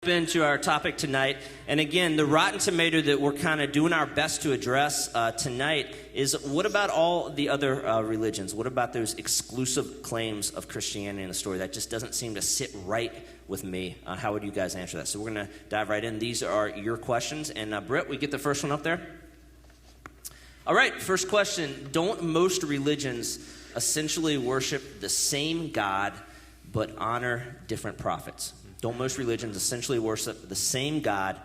Into our topic tonight, and again, the rotten tomato that we're kind of doing our best to address tonight is, what about all the other religions? What about those exclusive claims of Christianity in the story that just doesn't seem to sit right with me? How would you guys answer that? So we're going to dive right in. These are your questions, and Britt, we get the first one up there? All right, first question. Don't most religions essentially worship the same God but honor different prophets? Don't most religions essentially worship the same God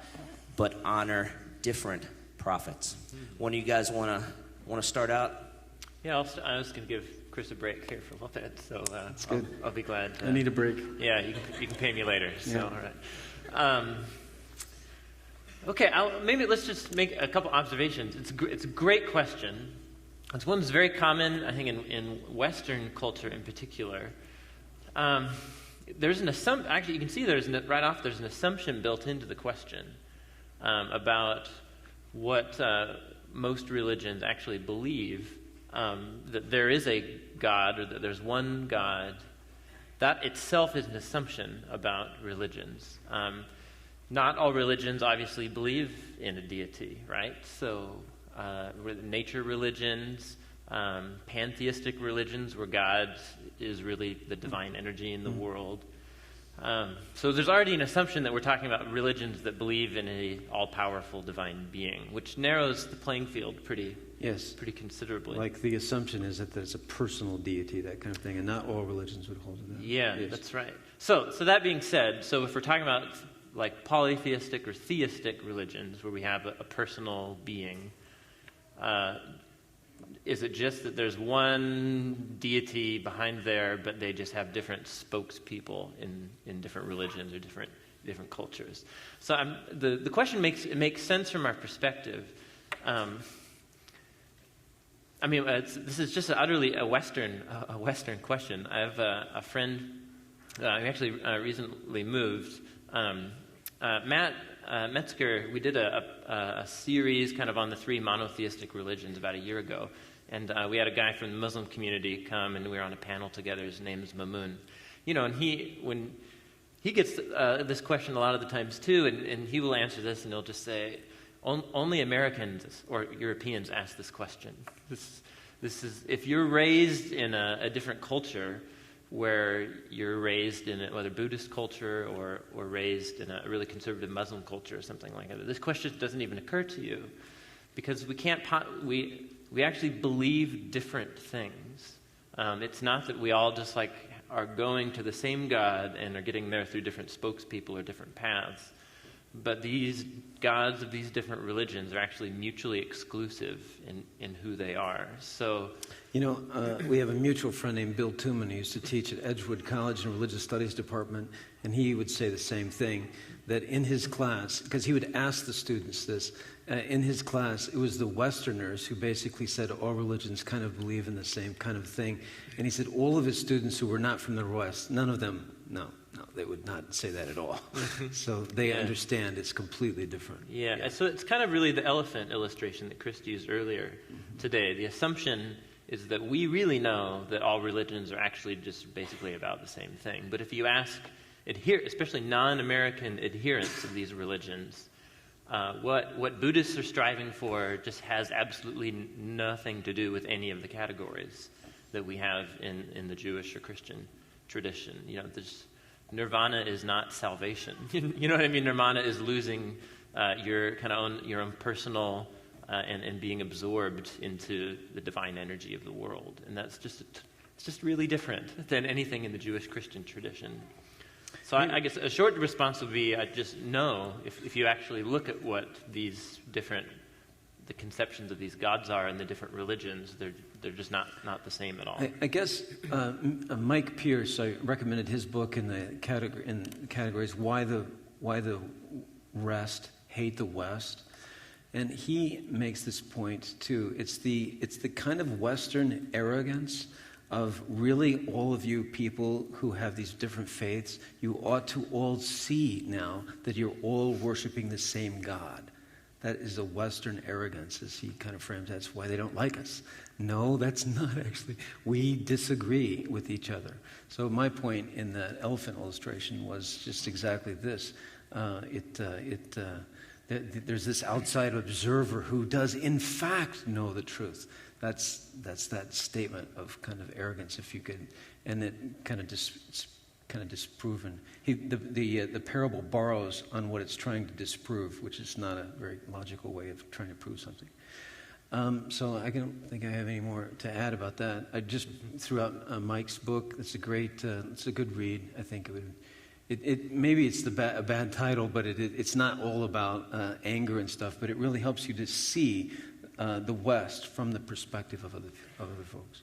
but honor different prophets? One of you guys want to start out? Yeah, I was going to give Chris a break here for a little bit, so That's good. I'll be glad. I need a break. Yeah, you can pay me later. So Yeah. all right. Okay, maybe let's just make a couple observations. It's a great question. It's one that's very common, I think, in Western culture in particular. There's an assumption. Actually, you can see there's an assumption built into the question about what most religions actually believe, that there is a God, or that there's one God. That itself is an assumption about religions. Not all religions obviously believe in a deity, right? So nature religions, pantheistic religions where God is really the divine energy in the world. So there's already an assumption that we're talking about religions that believe in a all-powerful divine being, which narrows the playing field pretty considerably. Like the assumption is that there's a personal deity, that kind of thing, and not all religions would hold to that. Yeah, Yes. that's right. So that being said, so if we're talking about like polytheistic or theistic religions where we have a personal being, is it just that there's one deity behind there, but they just have different spokespeople in different religions or different cultures? So the question makes sense from our perspective. This is just utterly a Western question. I have a friend who actually recently moved. Matt Metzger, we did a series kind of on the three monotheistic religions about a year ago. And we had a guy from the Muslim community come, and we were on a panel together. His name is Mamoon. And when he gets this question a lot of the times too, and he will answer this, and he'll just say, only Americans or Europeans ask this question. This is if you're raised in a different culture, where you're raised in whether Buddhist culture or raised in a really conservative Muslim culture or something like that, this question doesn't even occur to you, because we actually believe different things. It's not that we all just are going to the same God and are getting there through different spokespeople or different paths, but these gods of these different religions are actually mutually exclusive in who they are. So, we have a mutual friend named Bill Tooman who used to teach at Edgewood College in the Religious Studies Department, and he would say the same thing, that in his class, because he would ask the students this, in his class, it was the Westerners who basically said all religions kind of believe in the same kind of thing. And he said all of his students who were not from the West, none of them, no, they would not say that at all. So they understand it's completely different. Yeah, so it's kind of really the elephant illustration that Chris used earlier today. The assumption is that we really know that all religions are actually just basically about the same thing. But if you ask especially non-American adherents of these religions, what Buddhists are striving for just has absolutely nothing to do with any of the categories that we have in the Jewish or Christian tradition. Nirvana is not salvation. You know what I mean? Nirvana is losing your own personal and being absorbed into the divine energy of the world, and that's just really different than anything in the Jewish Christian tradition. So I guess a short response would be, I just know if you actually look at what the conceptions of these gods are in the different religions, they're just not the same at all. I guess Mike Pierce, I recommended his book in the categories Why the Rest Hate the West, and he makes this point too. It's the kind of Western arrogance of really all of you people who have these different faiths, you ought to all see now that you're all worshiping the same God. That is a Western arrogance, as he kind of frames. That's why they don't like us. No, that's not actually. We disagree with each other. So my point in the elephant illustration was just exactly this, There's this outside observer who does in fact know the truth. That's that statement of kind of arrogance, if you could, and it kind of disproven. The parable borrows on what it's trying to disprove, which is not a very logical way of trying to prove something. So I don't think I have any more to add about that. I just threw out Mike's book. It's a good read. I think it would. Maybe it's a bad title, but it's not all about anger and stuff. But it really helps you to see the West from the perspective of other folks.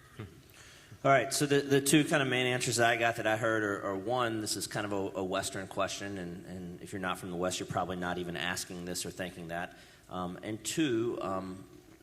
All right, so the two kind of main answers that I got that I heard are one, this is kind of a Western question, and if you're not from the West, you're probably not even asking this or thinking that. And two,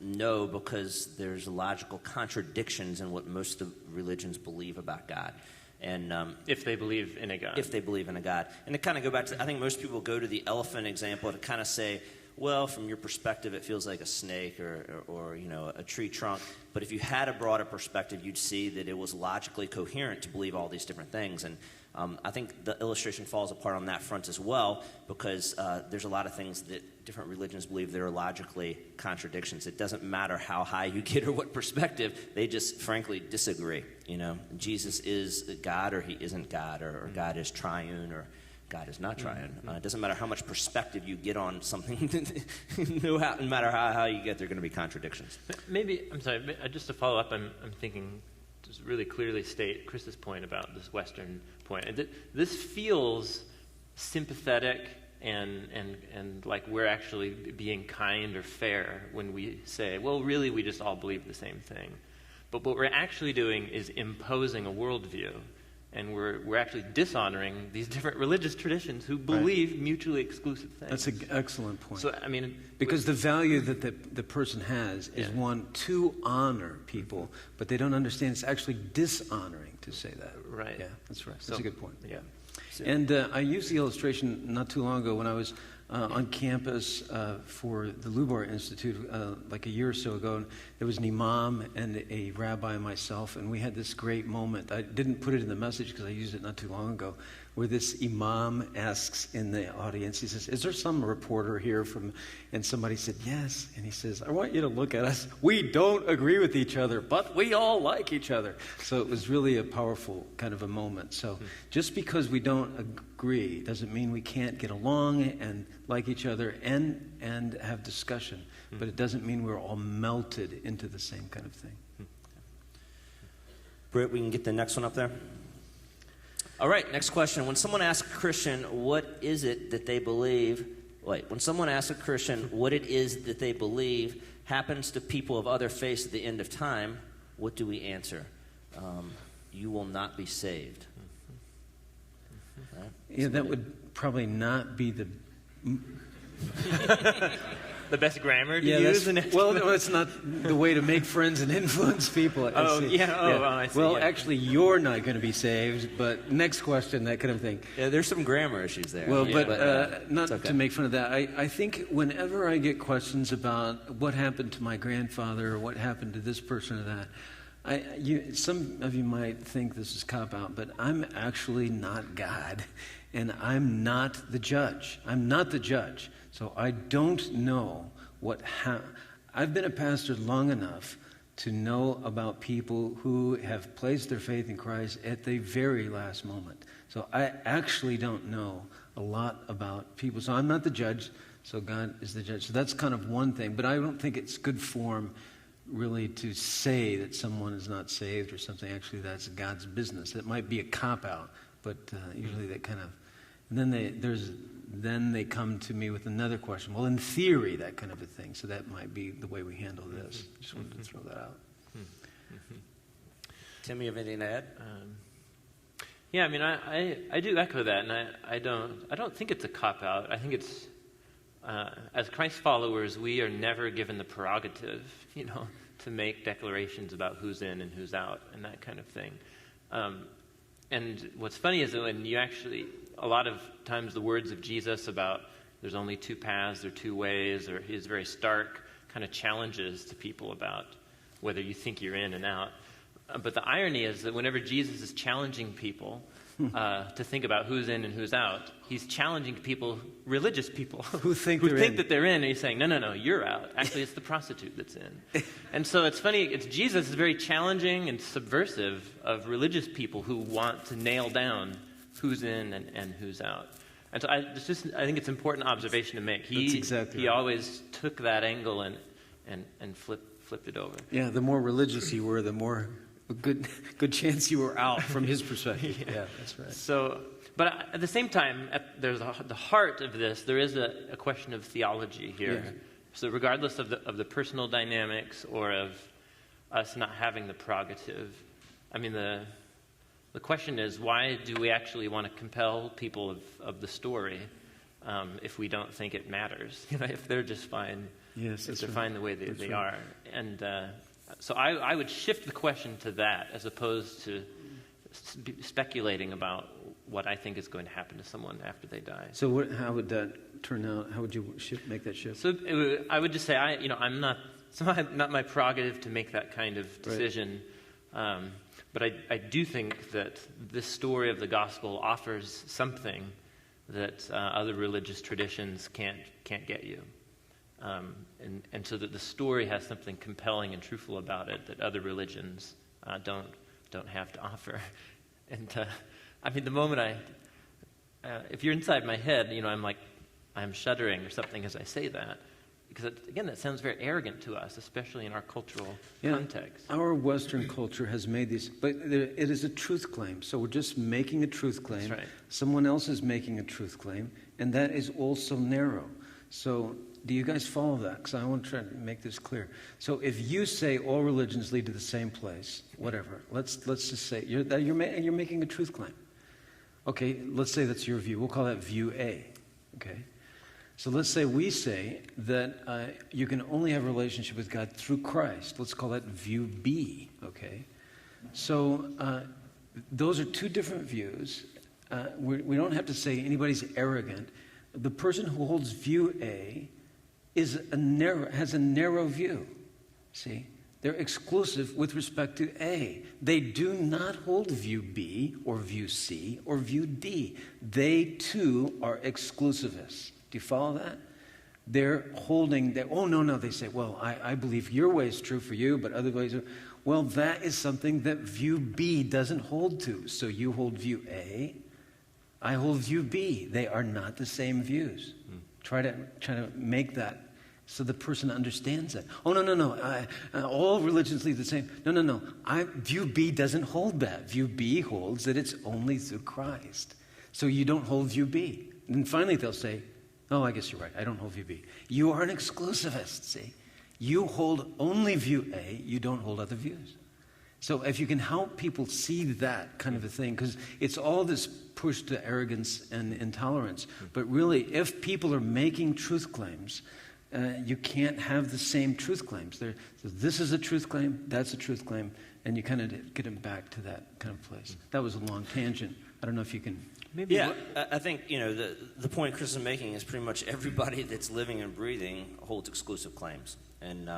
no, because there's logical contradictions in what most of religions believe about God. And if they believe in a God. If they believe in a God. And to kind of go back to, I think most people go to the elephant example to kind of say, well, from your perspective, it feels like a snake or a tree trunk. But if you had a broader perspective, you'd see that it was logically coherent to believe all these different things. And I think the illustration falls apart on that front as well, because there's a lot of things that different religions believe that are logically contradictions. It doesn't matter how high you get or what perspective, they just frankly disagree. Jesus is God or he isn't God, or God is triune or God is not triune. It doesn't matter how much perspective you get on something. No matter how high you get, there are going to be contradictions. Maybe, I'm sorry, just to follow up, I'm thinking, just really clearly state Chris's point about this Western point. This feels sympathetic and like we're actually being kind or fair when we say, well, really, we just all believe the same thing. But what we're actually doing is imposing a worldview. And we're actually dishonoring these different religious traditions who believe mutually exclusive things. That's an excellent point. So, I mean, because the value that the person has is one to honor people, but they don't understand it's actually dishonoring to say that. Right. Yeah, that's right. That's a good point. Yeah. And I used the illustration not too long ago when I was on campus for the Lubar Institute like a year or so ago. And there was an imam and a rabbi and myself, and we had this great moment. I didn't put it in the message because I used it not too long ago, where this imam asks in the audience, he says, is there some reporter here from, and somebody said, yes. And he says, I want you to look at us. We don't agree with each other, but we all like each other. So it was really a powerful kind of a moment. So just because we don't agree doesn't mean we can't get along and like each other and have discussion. But it doesn't mean we're all melted into the same kind of thing. Britt, we can get the next one up there. All right, next question. When someone asks a Christian what is it that they believe, when someone asks a Christian what it is that they believe happens to people of other faiths at the end of time, what do we answer? You will not be saved. Right? Yeah, that would probably not be the... The best grammar to use? Well, no, it's not the way to make friends and influence people. I see. Well, actually, you're not going to be saved, but next question, that kind of thing. Yeah, there's some grammar issues there. Well, not okay. To make fun of that. I think whenever I get questions about what happened to my grandfather or what happened to this person or that, some of you might think this is cop-out, but I'm actually not God, and I'm not the judge. I'm not the judge. So I don't know I've been a pastor long enough to know about people who have placed their faith in Christ at the very last moment. So I actually don't know a lot about people. So I'm not the judge, so God is the judge. So that's kind of one thing. But I don't think it's good form really to say that someone is not saved or something. Actually, that's God's business. It might be a cop-out, but usually that kind of... And then they come to me with another question. Well, in theory, that kind of a thing. So that might be the way we handle this. Just wanted to throw that out. Tim, you have anything to add? Yeah, I mean, I do echo that, and I don't think it's a cop-out. I think it's, as Christ followers, we are never given the prerogative, to make declarations about who's in and who's out and that kind of thing. And what's funny is that when you actually, a lot of times the words of Jesus about there's only two paths or two ways, or his very stark kind of challenges to people about whether you think you're in and out. But the irony is that whenever Jesus is challenging people, to think about who's in and who's out. He's challenging people, religious people, Who think that they're in, and he's saying, no, you're out. Actually, it's the prostitute that's in. And so it's funny, Jesus is very challenging and subversive of religious people who want to nail down who's in and who's out. And so I think it's an important observation to make. He always took that angle and flipped it over. Yeah, the more religious you were, the more good chance you were out from his perspective. Yeah, that's right. So, but at the same time, there's the heart of this. There is a question of theology here. Yeah. So regardless of the personal dynamics or of us not having the prerogative, I mean the question is, why do we actually want to compel people of the story if we don't think it matters? If they're just fine, if they're fine the way they are. And so I would shift the question to that as opposed to speculating about what I think is going to happen to someone after they die. So how would that turn out? How would you make that shift? So I would just say, I'm not, it's not my prerogative to make that kind of decision. Right. But I do think that this story of the gospel offers something that other religious traditions can't get you. And so that the story has something compelling and truthful about it that other religions don't have to offer. And I mean, the moment if you're inside my head, I'm shuddering or something as I say that, because again, that sounds very arrogant to us, especially in our cultural context. Our Western culture has made these, but it is a truth claim. So we're just making a truth claim. That's right. Someone else is making a truth claim, and that is also narrow. So do you guys follow that? Because I want to try to make this clear. So if you say all religions lead to the same place, whatever, let's just say you're making a truth claim. Okay, let's say that's your view. We'll call that view A. Okay. So let's say we say that you can only have a relationship with God through Christ. Let's call that view B, okay? So those are two different views. We don't have to say anybody's arrogant. The person who holds view A has a narrow view, see? They're exclusive with respect to A. They do not hold view B or view C or view D. They, too, are exclusivists. Do you follow that? They're holding that, they say, well, I believe your way is true for you, but other ways are. Well, that is something that view B doesn't hold to. So you hold view A, I hold view B. They are not the same views. Try to make that so the person understands that. Oh, no. All religions lead the same. No. View B doesn't hold that. View B holds that it's only through Christ. So you don't hold view B. And finally they'll say, oh, I guess you're right. I don't hold view B. You are an exclusivist, see? You hold only view A. You don't hold other views. So if you can help people see that kind of a thing, because it's all this push to arrogance and intolerance. But really, if people are making truth claims, you can't have the same truth claims. So this is a truth claim, that's a truth claim, and you kind of get them back to that kind of place. That was a long tangent. I don't know if you can... I think, the point Chris is making is pretty much everybody that's living and breathing holds exclusive claims. And,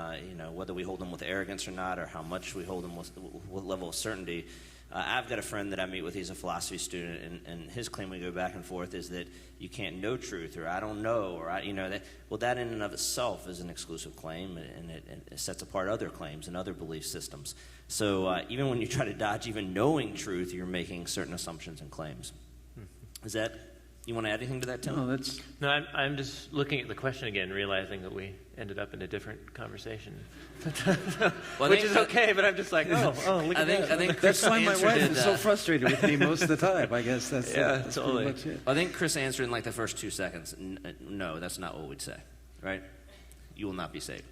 whether we hold them with arrogance or not, or how much we hold them with what level of certainty. I've got a friend that I meet with, he's a philosophy student, and his claim we go back and forth is that you can't know truth, or I don't know, or that in and of itself is an exclusive claim, and it sets apart other claims and other belief systems. So even when you try to dodge even knowing truth, you're making certain assumptions and claims. Is that, you want to add anything to that, Tim? No, I'm just looking at the question again, realizing that we ended up in a different conversation. Which is okay, but I'm just like, look at that. I think that's why my wife is so frustrated with me most of the time. I guess that's totally. Pretty much it. I think Chris answered in like the first 2 seconds. No, that's not what we'd say, right? You will not be saved,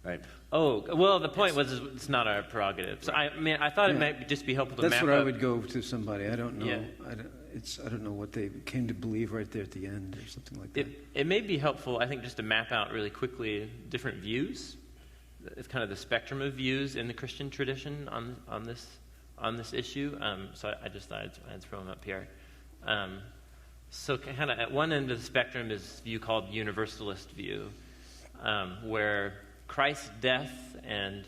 right? Oh, well, the point was it's not our prerogative. So I thought it might just be helpful to map That's up. where I would go to somebody. I don't know. Yeah. I don't know what they came to believe right there at the end or something like that. It may be helpful, I think, just to map out really quickly different views. It's kind of the spectrum of views in the Christian tradition on this issue. So I just thought I'd throw them up here. So kind of at one end of the spectrum is a view called universalist view, where Christ's death and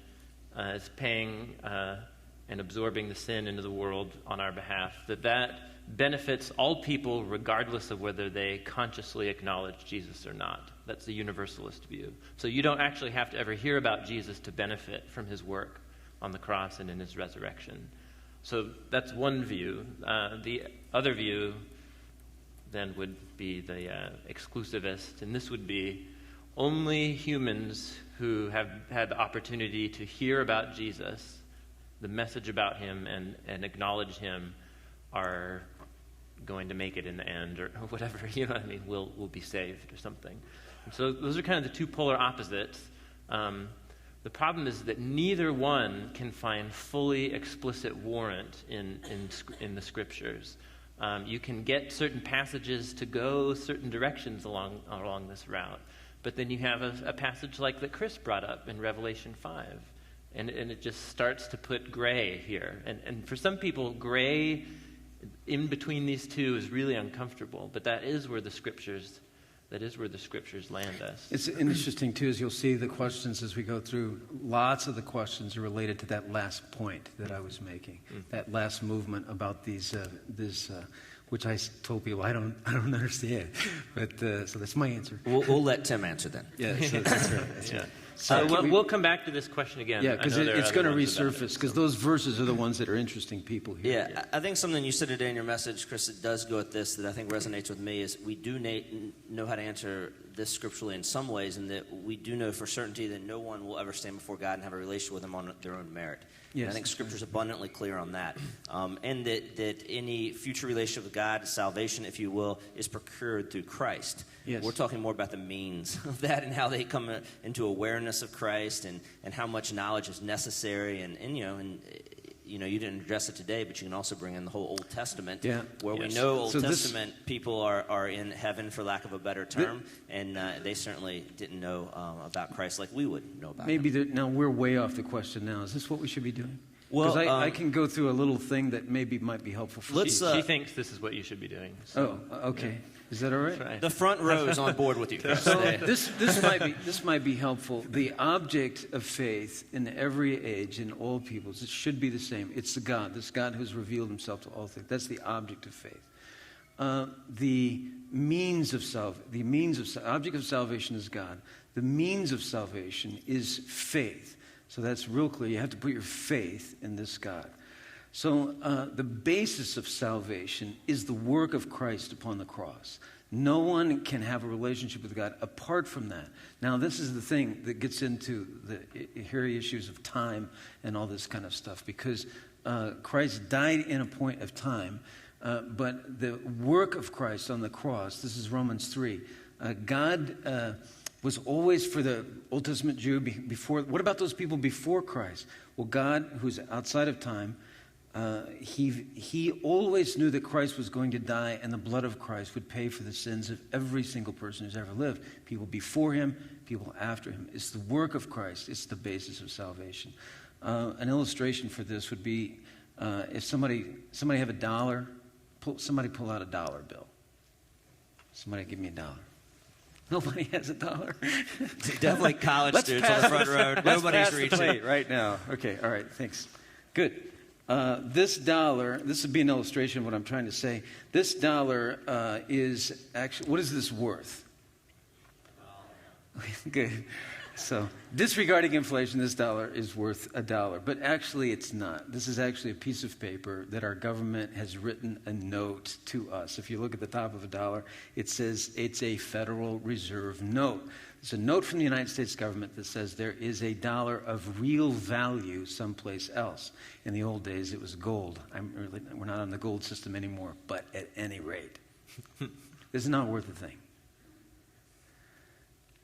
is paying and absorbing the sin into the world on our behalf, that benefits all people regardless of whether they consciously acknowledge Jesus or not. That's the universalist view. So you don't actually have to ever hear about Jesus to benefit from his work on the cross and in his resurrection. So that's one view. The other view then would be the exclusivist, and this would be only humans who have had the opportunity to hear about Jesus, the message about him, and acknowledge him are going to make it in the end, or whatever, you know what I mean, will be saved or something. And so those are kind of the two polar opposites. The problem is that neither one can find fully explicit warrant in the scriptures. You can get certain passages to go certain directions along this route, but then you have a passage like that Chris brought up in Revelation 5, and it just starts to put gray here. And for some people, gray in between these two is really uncomfortable, but that is where the scriptures land us. It's interesting, too, as you'll see the questions as we go through. Lots of the questions are related to that last point that I was making, that last movement about these, which I told people I don't understand. But so that's my answer. We'll let Tim answer then. Yeah, so that's right. That's right. So we'll come back to this question again. Yeah, because it's going to resurface, because those verses are the ones that are interesting people here. Yeah, I think something you said today in your message, Chris, that does go with this, that I think resonates with me, is we do know how to answer this scripturally in some ways, and that we do know for certainty that no one will ever stand before God and have a relationship with him on their own merit. Yes, and I think Scripture's abundantly clear on that. And that any future relationship with God, salvation, if you will, is procured through Christ. Yes. We're talking more about the means of that and how they come into awareness of Christ and how much knowledge is necessary. And you didn't address it today, but you can also bring in the whole Old Testament, where we know Old Testament people are in heaven, for lack of a better term, and they certainly didn't know about Christ like we would know about him. Now we're way off the question now. Is this what we should be doing? Well, because I can go through a little thing that maybe might be helpful for you. She thinks this is what you should be doing. So, okay. Yeah. Is that all right? That's right? The front row is on board with you. So this might be helpful. The object of faith in every age, in all peoples, it should be the same. It's this God who's revealed himself to all things. That's the object of faith. The object of salvation is God. The means of salvation is faith. So that's real clear. You have to put your faith in this God. So the basis of salvation is the work of Christ upon the cross. No one can have a relationship with God apart from that. Now, this is the thing that gets into the hairy issues of time and all this kind of stuff, because Christ died in a point of time, but the work of Christ on the cross, this is Romans 3, God was always for the Old Testament Jew before. What about those people before Christ? Well, God, who's outside of time, he always knew that Christ was going to die, and the blood of Christ would pay for the sins of every single person who's ever lived. People before him, people after him. It's the work of Christ. It's the basis of salvation. An illustration for this would be if somebody have $1, somebody pull out $1 bill. Somebody give me $1. Nobody has $1. Definitely college students on the front row. Nobody's reaching right now. Okay, all right, thanks. Good. This $1, this would be an illustration of what I'm trying to say. This $1 is actually, what is this worth? Good. So, disregarding inflation, this $1 is worth $1. But actually, it's not. This is actually a piece of paper that our government has written a note to us. If you look at the top of $1, it says it's a Federal Reserve note. It's a note from the United States government that says there is $1 of real value someplace else. In the old days, it was gold. We're not on the gold system anymore, but at any rate, this is not worth a thing.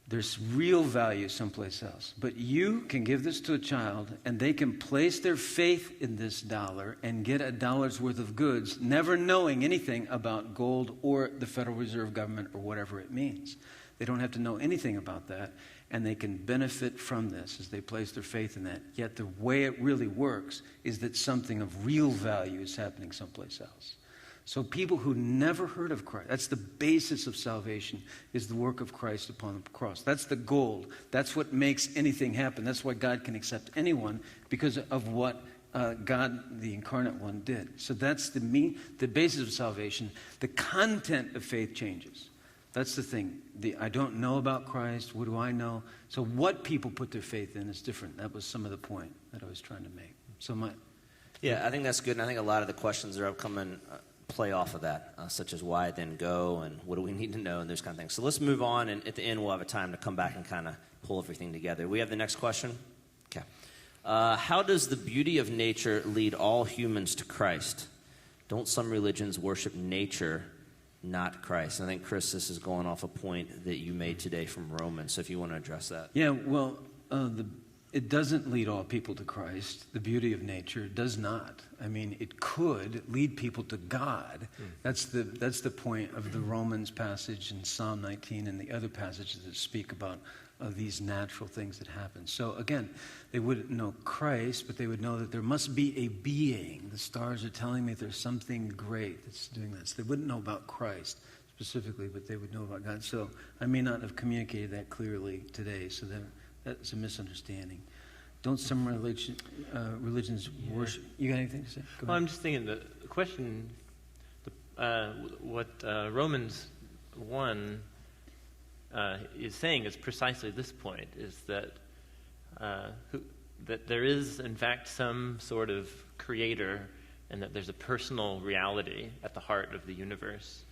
There's real value someplace else. But you can give this to a child, and they can place their faith in this $1 and get $1's worth of goods, never knowing anything about gold or the Federal Reserve government or whatever it means. They don't have to know anything about that, and they can benefit from this as they place their faith in that. Yet the way it really works is that something of real value is happening someplace else. So people who never heard of Christ, that's the basis of salvation, is the work of Christ upon the cross. That's the gold. That's what makes anything happen. That's why God can accept anyone, because of what God, the incarnate one, did. So that's the basis of salvation. The content of faith changes. That's the thing. I don't know about Christ. What do I know? So what people put their faith in is different. That was some of the point that I was trying to make. So Yeah, I think that's good, and I think a lot of the questions that are upcoming play off of that, such as why then go, and what do we need to know, and those kind of things. So let's move on, and at the end we'll have a time to come back and kind of pull everything together. We have the next question? Okay. How does the beauty of nature lead all humans to Christ? Don't some religions worship nature, not Christ? And I think, Chris, this is going off a point that you made today from Romans, so if you want to address that. Yeah, well, it doesn't lead all people to Christ. The beauty of nature does not. I mean, it could lead people to God. That's the point of the Romans passage in Psalm 19 and the other passages that speak about these natural things that happen. So again, they wouldn't know Christ, but they would know that there must be a being. The stars are telling me there's something great that's doing this. They wouldn't know about Christ specifically, but they would know about God. So I may not have communicated that clearly today, so that's a misunderstanding. Don't some religions worship? You got anything to say? Go Well, ahead. I'm just thinking the question, what Romans 1 is saying is precisely this point, is that that there is, in fact, some sort of creator, and that there's a personal reality at the heart of the universe,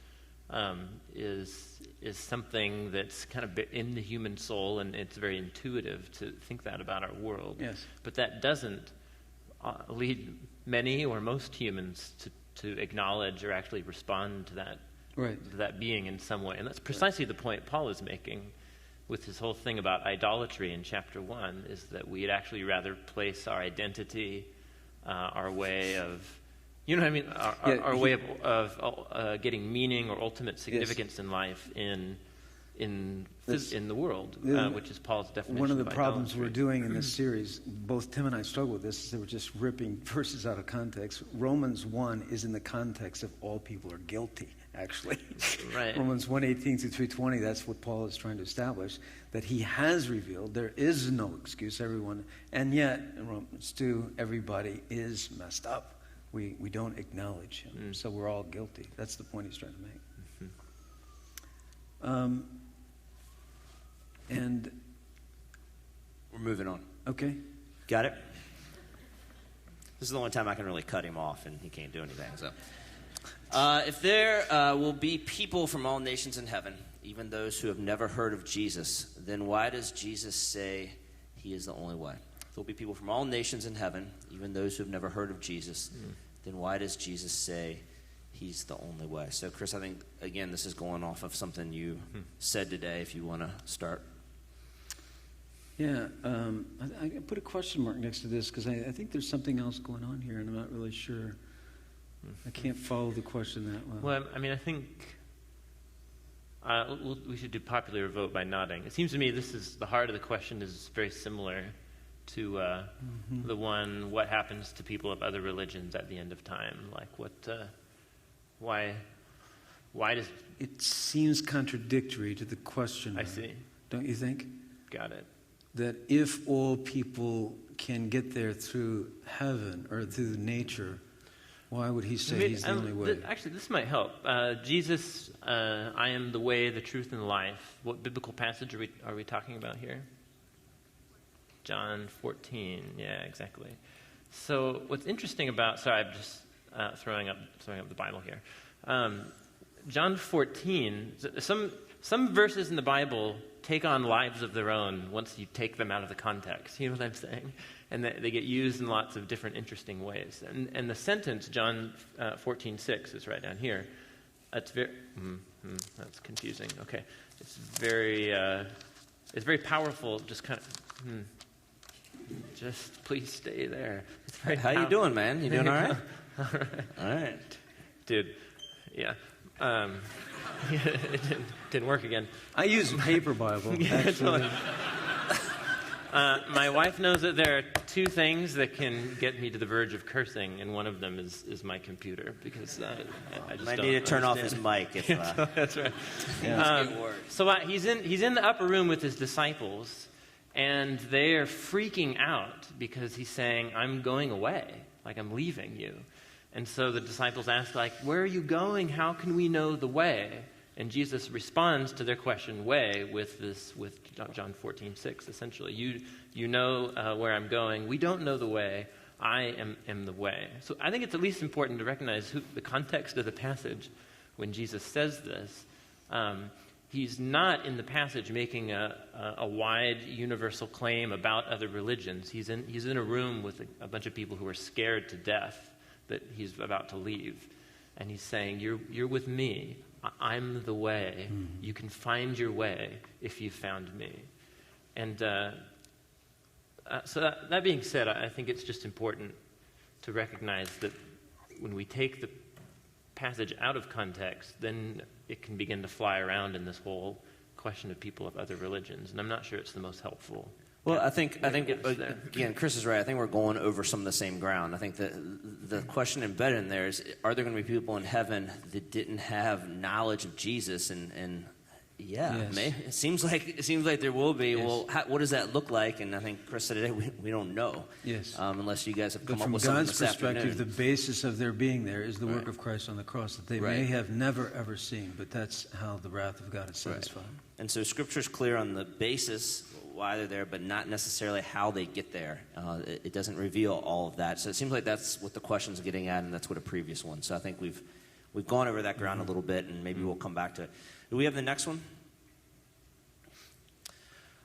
is something that's kind of in the human soul, and it's very intuitive to think that about our world. Yes. But that doesn't lead many or most humans to acknowledge or actually respond to that, Right. to that being in some way. And that's precisely the point Paul is making with his whole thing about idolatry in chapter 1, is that we'd actually rather place our identity, our way of, you know what I mean, our way of getting meaning or ultimate significance in life in the world, which is Paul's definition. One of the of problems idolatry. we're doing in this series, both Tim and I struggle with this, is that we're just ripping verses out of context. Romans 1 is in the context of all people are guilty, actually. Right. Romans 1:18 through 3:20, that's what Paul is trying to establish, that he has revealed there is no excuse, everyone, and yet in Romans 2, everybody is messed up. We don't acknowledge him, so we're all guilty. That's the point he's trying to make. And We're moving on. okay, Got it? This is the only time I can really cut him off, and he can't do anything. So, if there will be people from all nations in heaven, even those who have never heard of Jesus, then why does Jesus say he is the only way? If there will be people from all nations in heaven, even those who have never heard of Jesus, then why does Jesus say he's the only way? So, Chris, I think, again, this is going off of something you said today, if you want to start. yeah, I put a question mark next to this because I think there's something else going on here, and I'm not really sure. I can't follow the question that well. Well, I mean, I think we should do popular vote by nodding. It seems to me the heart of the question is very similar to the one, what happens to people of other religions at the end of time? Like, why does... It seems contradictory to the question. I see. Don't you think? Got it. That if all people can get there through heaven or through nature, why would he say he's the only way? Actually, this might help. Jesus, I am the way, the truth, and the life. What biblical passage are we talking about here? John 14. Yeah, exactly. So what's interesting about... Sorry, I'm just throwing up the Bible here. John 14, some verses in the Bible take on lives of their own once you take them out of the context. You know what I'm saying? And they get used in lots of different interesting ways. And the sentence, John 14:6, is right down here. That's very... that's confusing. Okay. It's very powerful, just kind of... just please stay there. It's very How you doing, man? You doing all right? All right. All right. Dude, yeah. It didn't work again. I use a paper Bible, actually. My wife knows that there are two things that can get me to the verge of cursing, and one of them is my computer, because I just Might don't need to turn off his understand. mic if... That's right. Yeah. So he's in the upper room with his disciples, and they are freaking out because he's saying, "I'm going away." like I'm leaving you. And so the disciples ask, like, where are you going? How can we know the way? And Jesus responds to their question, way, with John 14:6, essentially. You know where I'm going. We don't know the way. I am the way. So I think it's at least important to recognize the context of the passage when Jesus says this. He's not in the passage making a wide universal claim about other religions. He's in a room with a bunch of people who are scared to death that he's about to leave. And he's saying, you're with me. I'm the way. Mm-hmm. You can find your way if you found me. And so that being said, I think it's just important to recognize that when we take the passage out of context, then it can begin to fly around in this whole question of people of other religions. And I'm not sure it's the most helpful. Well, I think again, Chris is right. I think we're going over some of the same ground. I think that the question embedded in there is, are there going to be people in heaven that didn't have knowledge of Jesus? And yeah, yes. It seems like there will be. Yes. Well, what does that look like? And I think Chris said today, we don't know. Yes. Unless you guys have come up with something this God's perspective, afternoon. the basis of their being there is the work of Christ on the cross that they may have never, ever seen. But that's how the wrath of God is satisfied. Right. And so Scripture's clear on the basis why they're there, but not necessarily how they get there. It doesn't reveal all of that. So it seems like that's what the question's getting at, and that's what a previous one. So I think we've gone over that ground a little bit, and maybe we'll come back to it. Do we have the next one?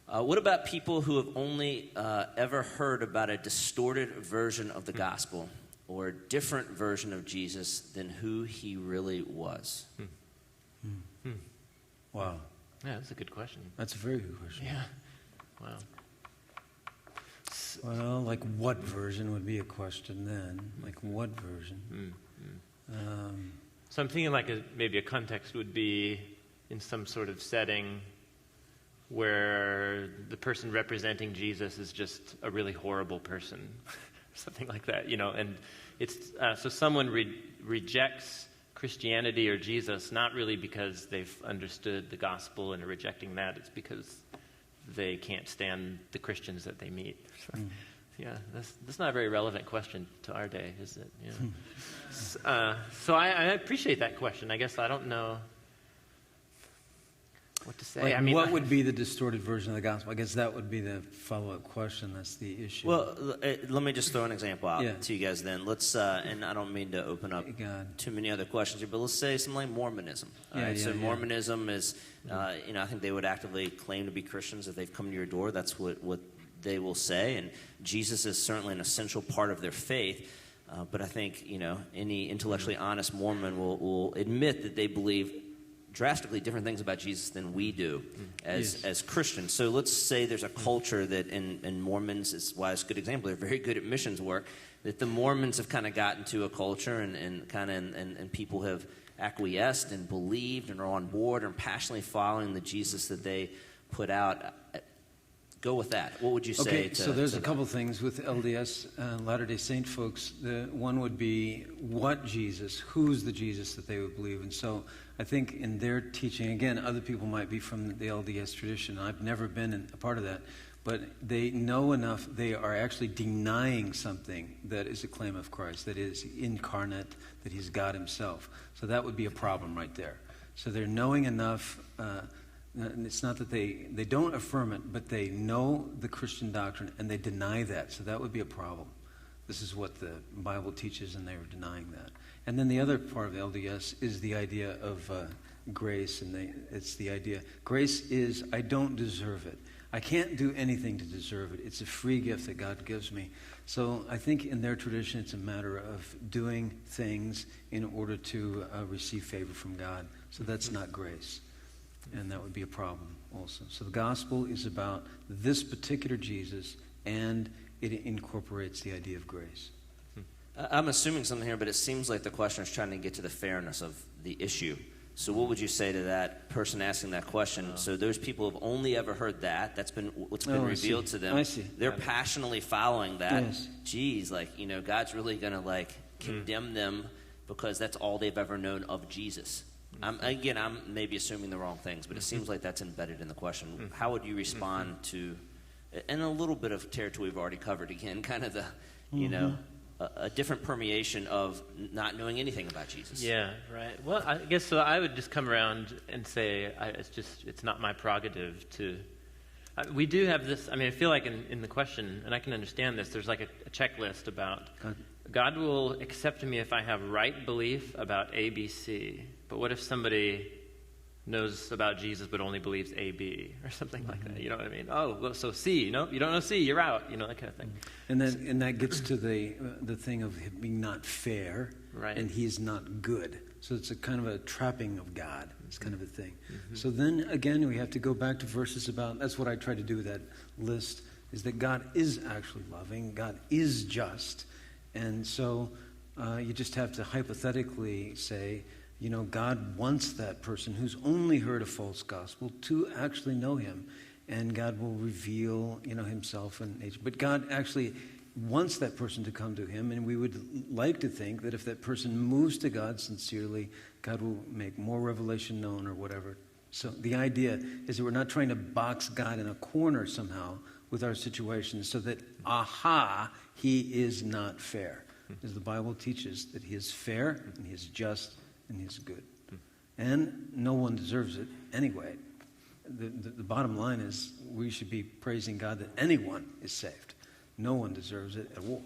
What about people who have only ever heard about a distorted version of the gospel or a different version of Jesus than who he really was? Wow. Yeah, that's a good question. That's a very good question. Yeah. Wow. Well, like what version would be a question then? Like what version? So I'm thinking like maybe a context would be in some sort of setting where the person representing Jesus is just a really horrible person, something like that, and it's so someone rejects Christianity or Jesus not really because they've understood the gospel and are rejecting that, it's because they can't stand the Christians that they meet. Yeah, that's not a very relevant question to our day, is it? Yeah. So I appreciate that question. I guess I don't know what to say. Like, what would be the distorted version of the gospel? I guess that would be the follow-up question. That's the issue. Well, let me just throw an example out to you guys then. Let's, and I don't mean to open up too many other questions here, but let's say something like Mormonism. So Mormonism is, I think they would actively claim to be Christians if they've come to your door. That's what they will say, and Jesus is certainly an essential part of their faith. But I think, any intellectually honest Mormon will admit that they believe drastically different things about Jesus than we do as Christians. So let's say there's a culture that in Mormons, is why it's a good example, they're very good at missions work, that the Mormons have kind of gotten to a culture and people have acquiesced and believed and are on board and passionately following the Jesus that they put out. Go with that. What would you say so there's a couple things with LDS, Latter-day Saint folks. The one would be what Jesus, who's the Jesus that they would believe. And so I think in their teaching, again, other people might be from the LDS tradition. I've never been a part of that. But they know enough, they are actually denying something that is a claim of Christ, that is incarnate, that he's God himself. So that would be a problem right there. So they're knowing enough. And it's not that they don't affirm it, but they know the Christian doctrine and they deny that. So that would be a problem. This is what the Bible teaches, and they are denying that. And then the other part of LDS is the idea of grace, and it's the idea, grace is, I don't deserve it. I can't do anything to deserve it. It's a free gift that God gives me. So I think in their tradition, it's a matter of doing things in order to receive favor from God. So that's not grace. And that would be a problem also. So the gospel is about this particular Jesus, and it incorporates the idea of grace. I'm assuming something here, but it seems like the questioner is trying to get to the fairness of the issue. So what would you say to that person asking that question? So those people have only ever heard that. That's been what's been revealed to them. I see. They're passionately following that. Yes. Geez, God's really going to condemn them because that's all they've ever known of Jesus. I'm maybe assuming the wrong things, but it seems like that's embedded in the question. How would you respond to, and a little bit of territory we've already covered again, kind of the, a different permeation of not knowing anything about Jesus. Yeah, right. Well, I guess so. I would just come around and say it's not my prerogative to. We do have this. I mean, I feel like in the question, and I can understand this. There's like a checklist about God will accept me if I have right belief about A, B, C. But what if somebody knows about Jesus but only believes A, B, or something like that? You know what I mean? Oh, well, so C. No, you don't know C. You're out. You know, that kind of thing. And that gets to the thing of him being not fair, right? And he's not good. So it's a kind of a trapping of God. It's kind of a thing. So then again, we have to go back to verses about. That's what I try to do with that list. Is that God is actually loving. God is just, and so you just have to hypothetically say, you know, God wants that person who's only heard a false gospel to actually know him. And God will reveal, you know, himself and nature. But God actually wants that person to come to him. And we would like to think that if that person moves to God sincerely, God will make more revelation known or whatever. So the idea is that we're not trying to box God in a corner somehow with our situation so that, he is not fair. As the Bible teaches that he is fair and he is just and he's good. And no one deserves it anyway. The bottom line is we should be praising God that anyone is saved. No one deserves it at all.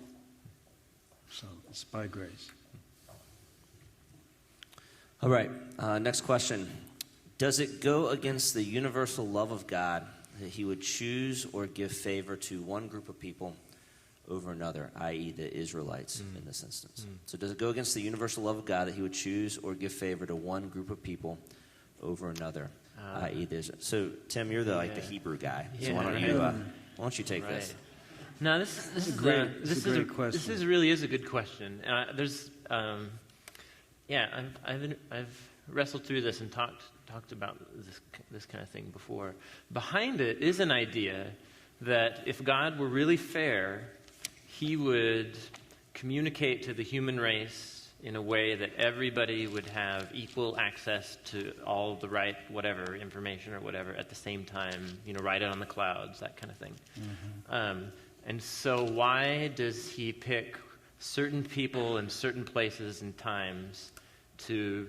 So it's by grace. All right, next question. Does it go against the universal love of God that he would choose or give favor to one group of people over another, i.e. the Israelites in this instance? So does it go against the universal love of God that he would choose or give favor to one group of people over another, i.e. the Israelites? So Tim, you're the Hebrew guy. So why don't you take this? No, this is a great question. This really is a good question. I've wrestled through this and talked about this kind of thing before. Behind it is an idea that if God were really fair, he would communicate to the human race in a way that everybody would have equal access to all the right whatever information or whatever at the same time, you know, write it on the clouds, that kind of thing. And so why does he pick certain people in certain places and times to,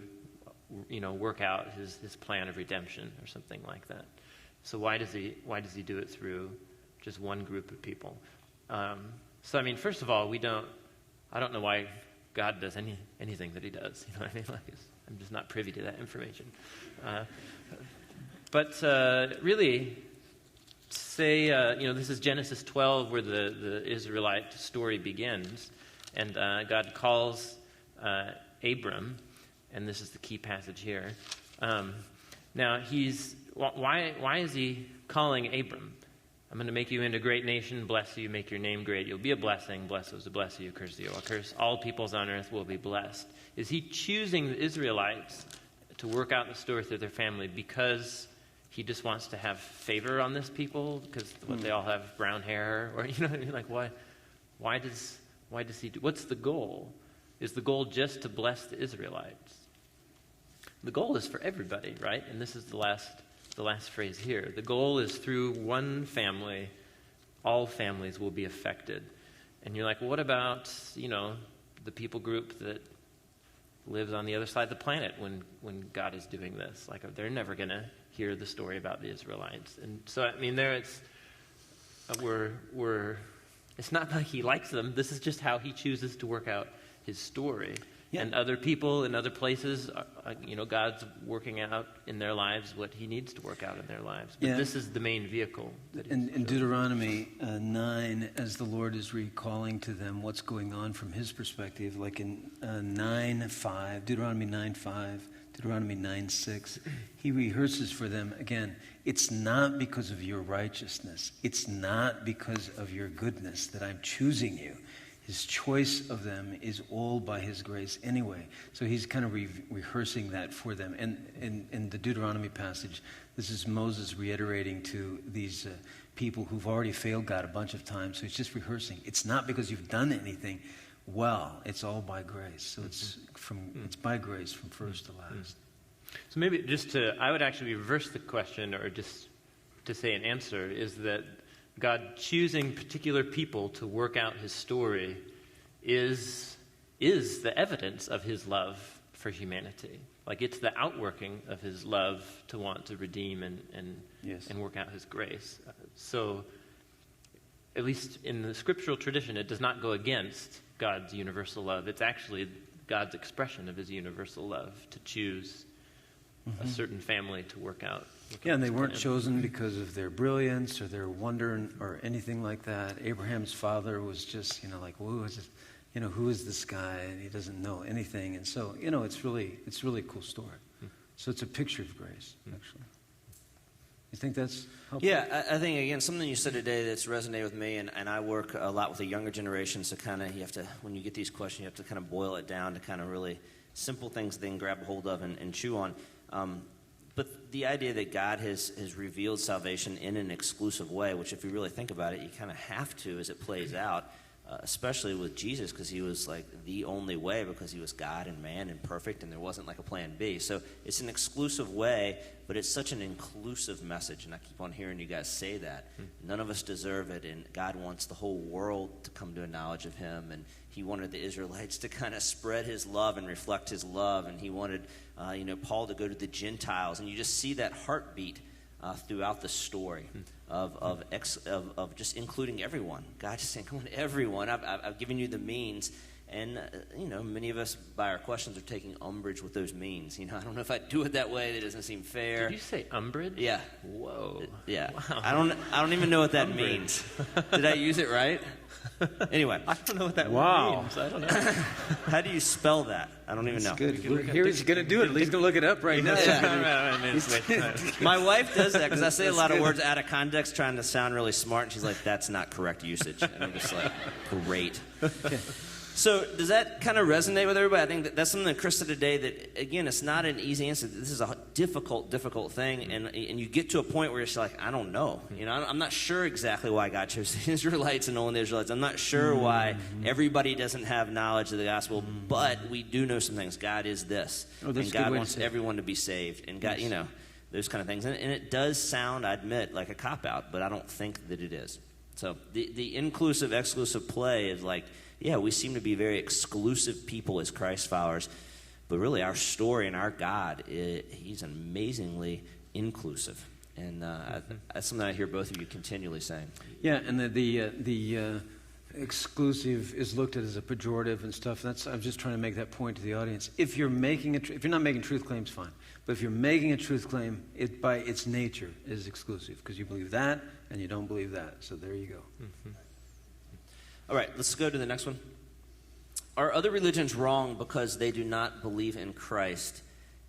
you know, work out his plan of redemption or something like that? So why does he do it through just one group of people? So I mean, first of all, I don't know why God does anything that he does. You know what I mean? Like, I'm just not privy to that information. But really, say, this is Genesis 12 where the Israelite story begins. And God calls Abram, and this is the key passage here. Now, why is he calling Abram? I'm going to make you into a great nation, bless you, make your name great. You'll be a blessing. Bless those who bless you, curse you. I'll curse all peoples on earth will be blessed. Is he choosing the Israelites to work out the story through their family because he just wants to have favor on this people? Because they all have brown hair? Or, you know what I mean? Like, why does he do? What's the goal? Is the goal just to bless the Israelites? The goal is for everybody, right? And this is the last phrase here. The goal is through one family, all families will be affected. And you're like, well, what about, you know, the people group that lives on the other side of the planet when God is doing this? Like, they're never going to hear the story about the Israelites. And so, I mean, it's not like he likes them. This is just how he chooses to work out his story. Yeah. And other people in other places, God's working out in their lives what he needs to work out in their lives. But this is the main vehicle. In Deuteronomy 9, as the Lord is recalling to them what's going on from his perspective, like in 9:5, Deuteronomy 9:5, Deuteronomy 9:6, he rehearses for them again. It's not because of your righteousness. It's not because of your goodness that I'm choosing you. His choice of them is all by his grace anyway. So he's kind of rehearsing that for them. And in the Deuteronomy passage, this is Moses reiterating to these people who've already failed God a bunch of times. So he's just rehearsing. It's not because you've done anything well. It's all by grace. So it's by grace from first to last. So maybe I would actually reverse the question, or just to say an answer, is that God choosing particular people to work out his story is the evidence of his love for humanity. Like, it's the outworking of his love to want to redeem and work out his grace. So, at least in the scriptural tradition, it does not go against God's universal love. It's actually God's expression of his universal love to choose a certain family to work out. Yeah, and they weren't chosen because of their brilliance or their wonder or anything like that. Abraham's father was just, like, who is this? Who is this guy? And he doesn't know anything. And so, it's really a cool story. So it's a picture of grace, actually. You think that's helpful? Yeah, I think, again, something you said today that's resonated with me, and I work a lot with the younger generation, so kind of you have to, when you get these questions, you have to kind of boil it down to kind of really simple things they can grab a hold of and chew on. But the idea that God has revealed salvation in an exclusive way, which if you really think about it, you kind of have to as it plays out, especially with Jesus, because he was like the only way, because he was God and man and perfect, and there wasn't like a plan B. So it's an exclusive way, but it's such an inclusive message, and I keep on hearing you guys say that. None of us deserve it, and God wants the whole world to come to a knowledge of him, and he wanted the Israelites to kind of spread his love and reflect his love, and he wanted Paul to go to the Gentiles, and you just see that heartbeat throughout the story of just including everyone. God just saying, come on, everyone. I've given you the means. And, many of us, by our questions, are taking umbrage with those means. I don't know if I do it that way. That doesn't seem fair. Did you say umbrage? Yeah. Whoa. Yeah. Wow. I don't even know what that means. Did I use it right? Anyway. I don't know what that means. I don't know. How do you spell that? I don't even know. Good. Here he's going to do it. He's going to look it up right now. My wife does that because I say a lot of words out of context trying to sound really smart, and she's like, that's not correct usage. And I'm just like, great. Okay. So does that kind of resonate with everybody? I think that's something that Chris said today that, again, it's not an easy answer. This is a difficult thing, and you get to a point where it's like, I don't know. I'm not sure exactly why God chose the Israelites and only the Israelites. I'm not sure why everybody doesn't have knowledge of the gospel, but we do know some things. God is this, and God wants everyone to be saved, and God, those kind of things. And it does sound, I admit, like a cop-out, but I don't think that it is. So the inclusive, exclusive play is like, yeah, we seem to be very exclusive people as Christ followers, but really our story and our God, he's amazingly inclusive. And that's something I hear both of you continually saying. Yeah, and the exclusive is looked at as a pejorative and stuff. I'm just trying to make that point to the audience. If you're if you're not making truth claims, fine. But if you're making a truth claim, it by its nature is exclusive because you believe that and you don't believe that. So there you go. Mm-hmm. All right, let's go to the next one. Are other religions wrong because they do not believe in Christ,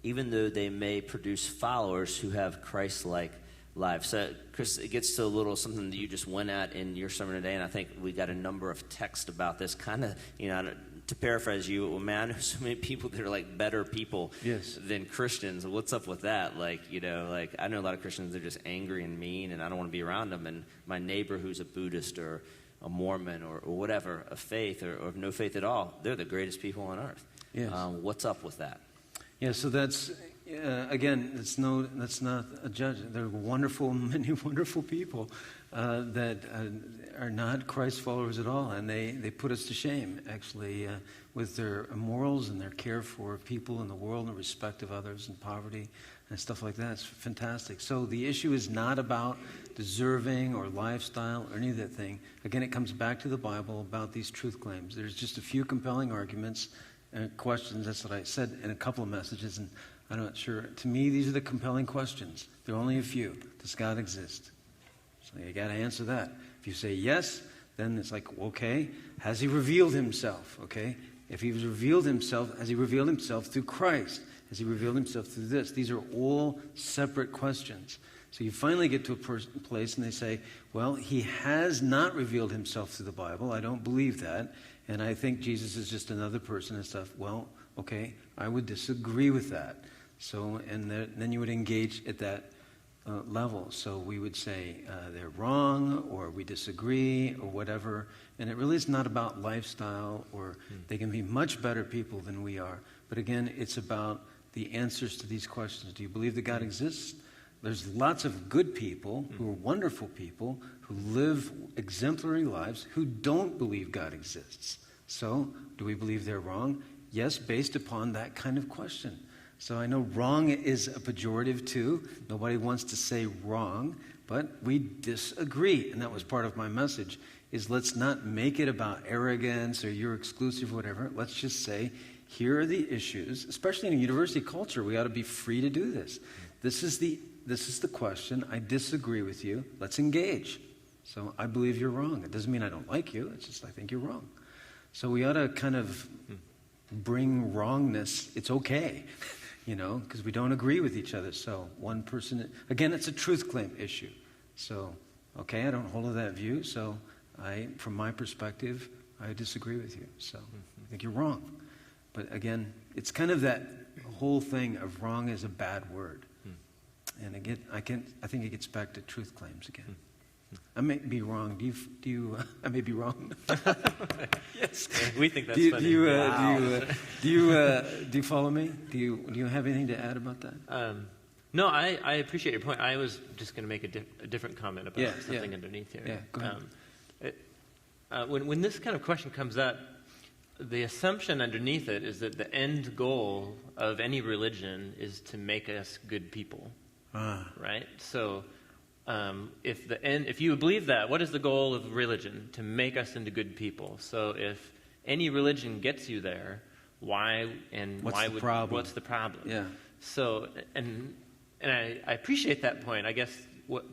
even though they may produce followers who have Christ-like lives? So, Chris, it gets to a little something that you just went at in your sermon today, and I think we got a number of texts about this. Kind of, to paraphrase you, man, I know so many people that are like better people than Christians. What's up with that? I know a lot of Christians, they're just angry and mean, and I don't want to be around them. And my neighbor who's a Buddhist or a Mormon or whatever, a faith or of no faith at all, they're the greatest people on earth. Yes. What's up with that? Yeah, so that's, again, that's not a judgment. They're many wonderful people that are not Christ followers at all, and they put us to shame, actually, with their morals and their care for people in the world and respect of others and poverty and stuff like that. It's fantastic. So the issue is not about deserving or lifestyle or any of that thing. Again, it comes back to the Bible about these truth claims. There's just a few compelling arguments and questions. That's what I said in a couple of messages, and I'm not sure. To me, these are the compelling questions. There are only a few. Does God exist? So you got to answer that. If you say yes, then it's like, okay, has he revealed himself? Okay, if he's revealed himself, has he revealed himself through Christ? Has he revealed himself through this? These are all separate questions. So you finally get to a place and they say, well, he has not revealed himself through the Bible. I don't believe that. And I think Jesus is just another person and stuff. Well, okay, I would disagree with that. So, and then you would engage at that level. So we would say they're wrong, or we disagree, or whatever. And it really is not about lifestyle, or they can be much better people than we are. But again, it's about the answers to these questions. Do you believe that God exists? There's lots of good people who are wonderful people who live exemplary lives who don't believe God exists. So, do we believe they're wrong? Yes, based upon that kind of question. So I know wrong is a pejorative too. Nobody wants to say wrong, but we disagree. And that was part of my message, is let's not make it about arrogance or you're exclusive or whatever. Let's just say, here are the issues. Especially in a university culture, we ought to be free to do this. This is the question. I disagree with you. Let's engage. So I believe you're wrong. It doesn't mean I don't like you. It's just I think you're wrong. So we ought to kind of bring wrongness. It's okay, because we don't agree with each other. So one person, again, it's a truth claim issue. So, okay, I don't hold to that view. So from my perspective, I disagree with you. So I think you're wrong. But again, it's kind of that whole thing of wrong is a bad word. And again, I think it gets back to truth claims again. I may be wrong. Do you? I may be wrong. Yes, we think that's funny. Do you follow me? Do you have anything to add about that? No, I appreciate your point. I was just going to make a different comment about something underneath here. Yeah, go ahead. When this kind of question comes up, the assumption underneath it is that the end goal of any religion is to make us good people, right? So. If you believe that, what is the goal of religion? To make us into good people. So if any religion gets you there, what's the problem? Yeah. So and I appreciate that point. I guess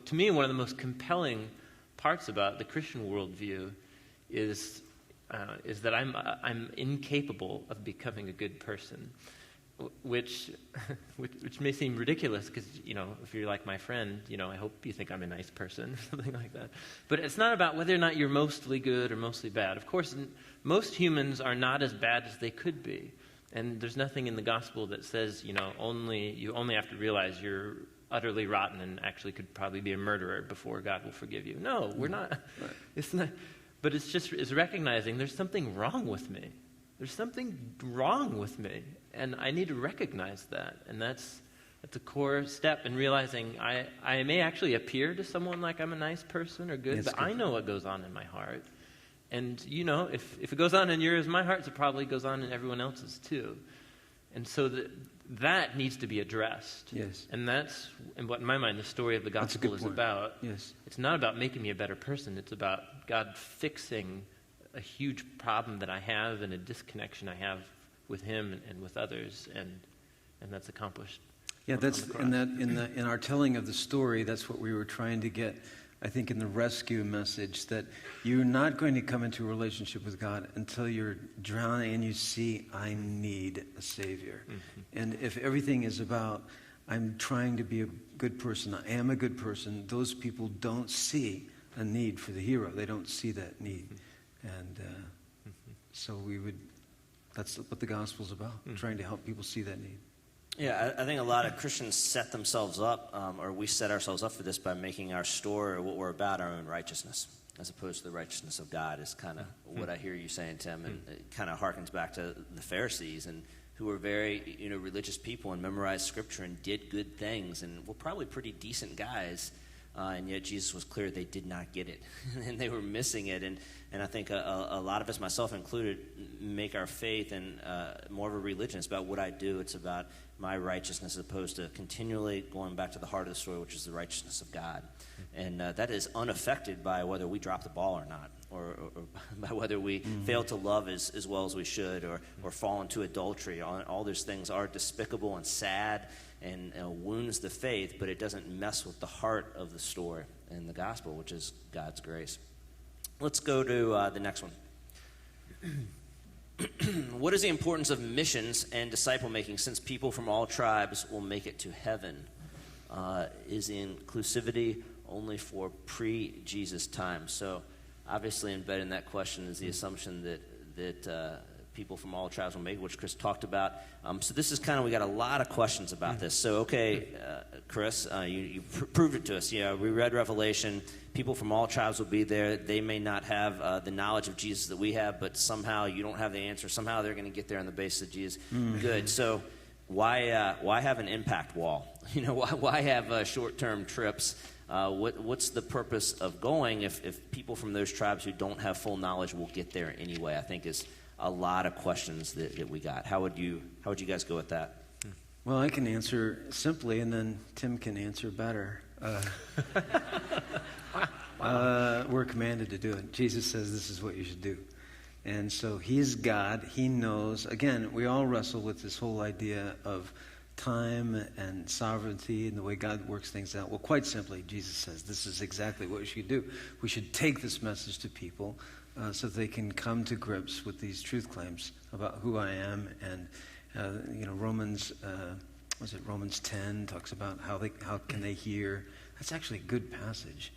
to me one of the most compelling parts about the Christian worldview is that I'm incapable of becoming a good person. Which may seem ridiculous because, if you're like my friend, I hope you think I'm a nice person or something like that. But it's not about whether or not you're mostly good or mostly bad. Of course, most humans are not as bad as they could be. And there's nothing in the gospel that says, you only have to realize you're utterly rotten and actually could probably be a murderer before God will forgive you. No, we're not. Right. It's not. But it's recognizing there's something wrong with me. There's something wrong with me, and I need to recognize that. And that's a core step in realizing I may actually appear to someone like I'm a nice person or good, but I know what goes on in my heart. And, if it goes on in yours, my heart, it probably goes on in everyone else's too. And so that needs to be addressed. Yes. And that's, in my mind, the story of the gospel is about. Yes. It's not about making me a better person. It's about God fixing a huge problem that I have and a disconnection I have with Him and with others, and that's accomplished. Yeah, in our telling of the story, that's what we were trying to get. I think in the rescue message that you're not going to come into a relationship with God until you're drowning and you see I need a Savior. Mm-hmm. And if everything is about I'm trying to be a good person, I am a good person, those people don't see a need for the hero. They don't see that need. Mm-hmm. And so that's what the gospel's about, trying to help people see that need. Yeah, I think a lot of Christians set themselves up, or we set ourselves up for this by making our story or what we're about our own righteousness, as opposed to the righteousness of God is kind of what I hear you saying, Tim, and it kind of harkens back to the Pharisees, and who were very religious people and memorized Scripture and did good things and were probably pretty decent guys. And yet Jesus was clear they did not get it, and they were missing it. And I think a lot of us, myself included, make our faith and more of a religion. It's about what I do. It's about my righteousness as opposed to continually going back to the heart of the story, which is the righteousness of God. And that is unaffected by whether we drop the ball or not, or by whether we fail to love as well as we should, or fall into adultery. All those things are despicable and sad and wounds the faith, but it doesn't mess with the heart of the story and the gospel, which is God's grace. Let's go to the next one. What is the importance of missions and disciple making, since people from all tribes will make it to heaven? Is inclusivity only for pre-Jesus time? So obviously embedded in that question is the assumption that people from all tribes will make it, which Chris talked about. So this is we got a lot of questions about this. So, okay, Chris, you proved it to us. Yeah, we read Revelation. People from all tribes will be there. They may not have the knowledge of Jesus that we have, but somehow you don't have the answer. Somehow they're going to get there on the basis of Jesus. Good. So why have an impact wall? Why have short-term trips? What's the purpose of going if people from those tribes who don't have full knowledge will get there anyway? I think is a lot of questions that we got. How would you guys go with that? Well, I can answer simply, and then Tim can answer better. We're commanded to do it. Jesus says this is what you should do. And so he's God. He knows. Again, we all wrestle with this whole idea of time and sovereignty and the way God works things out. Well, quite simply, Jesus says this is exactly what we should do. We should take this message to people so they can come to grips with these truth claims about who I am. And Romans 10 talks about how can they hear. That's actually a good passage.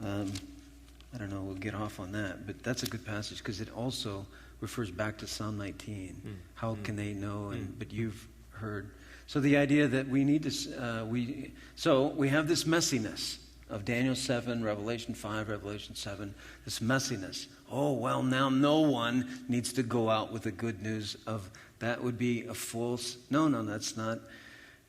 I don't know, we'll get off on that, but that's a good passage because it also refers back to Psalm 19. How can they know? But you've heard. So the idea that we need to, we have this messiness of Daniel 7, Revelation 5, Revelation 7, this messiness. Oh, well, now no one needs to go out with the good news of that would be a false. No, that's not.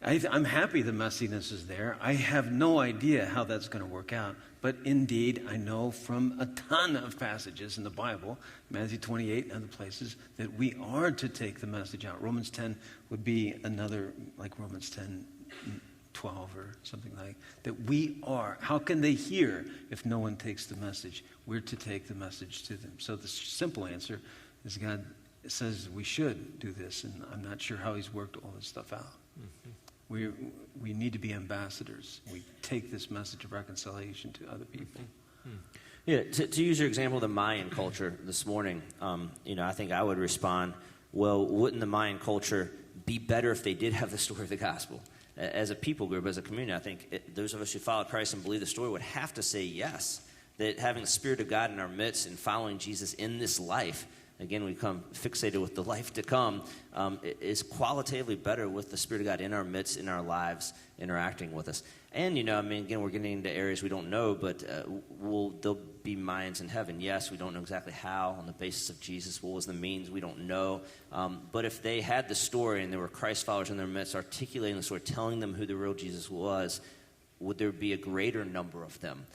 I'm happy the messiness is there. I have no idea how that's going to work out. But indeed, I know from a ton of passages in the Bible, Matthew 28 and other places, that we are to take the message out. Romans 10 would be another, like Romans 10, 12 or something like that. We are. How can they hear if no one takes the message? We're to take the message to them. So the simple answer is God says we should do this, and I'm not sure how he's worked all this stuff out. We need to be ambassadors. We take this message of reconciliation to other people. Yeah, to use your example of the Mayan culture this morning, I think I would respond, well, wouldn't the Mayan culture be better if they did have the story of the gospel? As a people group, as a community, I think those of us who follow Christ and believe the story would have to say yes, that having the Spirit of God in our midst and following Jesus in this life, again, we become fixated with the life to come, is qualitatively better with the Spirit of God in our midst, in our lives, interacting with us. And, again, we're getting into areas we don't know, but there'll be Mayans in heaven. Yes, we don't know exactly how, on the basis of Jesus. What was the means? We don't know. But if they had the story and there were Christ followers in their midst articulating the story, telling them who the real Jesus was, would there be a greater number of them?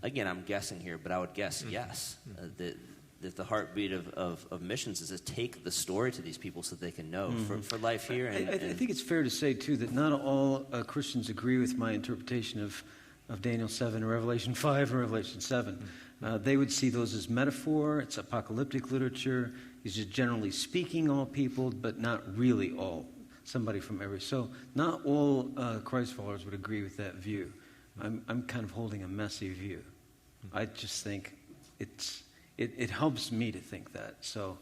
Again, I'm guessing here, but I would guess yes, that the heartbeat of missions is to take the story to these people so they can know for life here. I think it's fair to say, too, that not all Christians agree with my interpretation of Daniel 7 or Revelation 5 or Revelation 7. They would see those as metaphor. It's apocalyptic literature. He's just generally speaking all people, but not really all. Somebody from every. So not all Christ followers would agree with that view. I'm kind of holding a messy view. I just think it helps me to think that. So,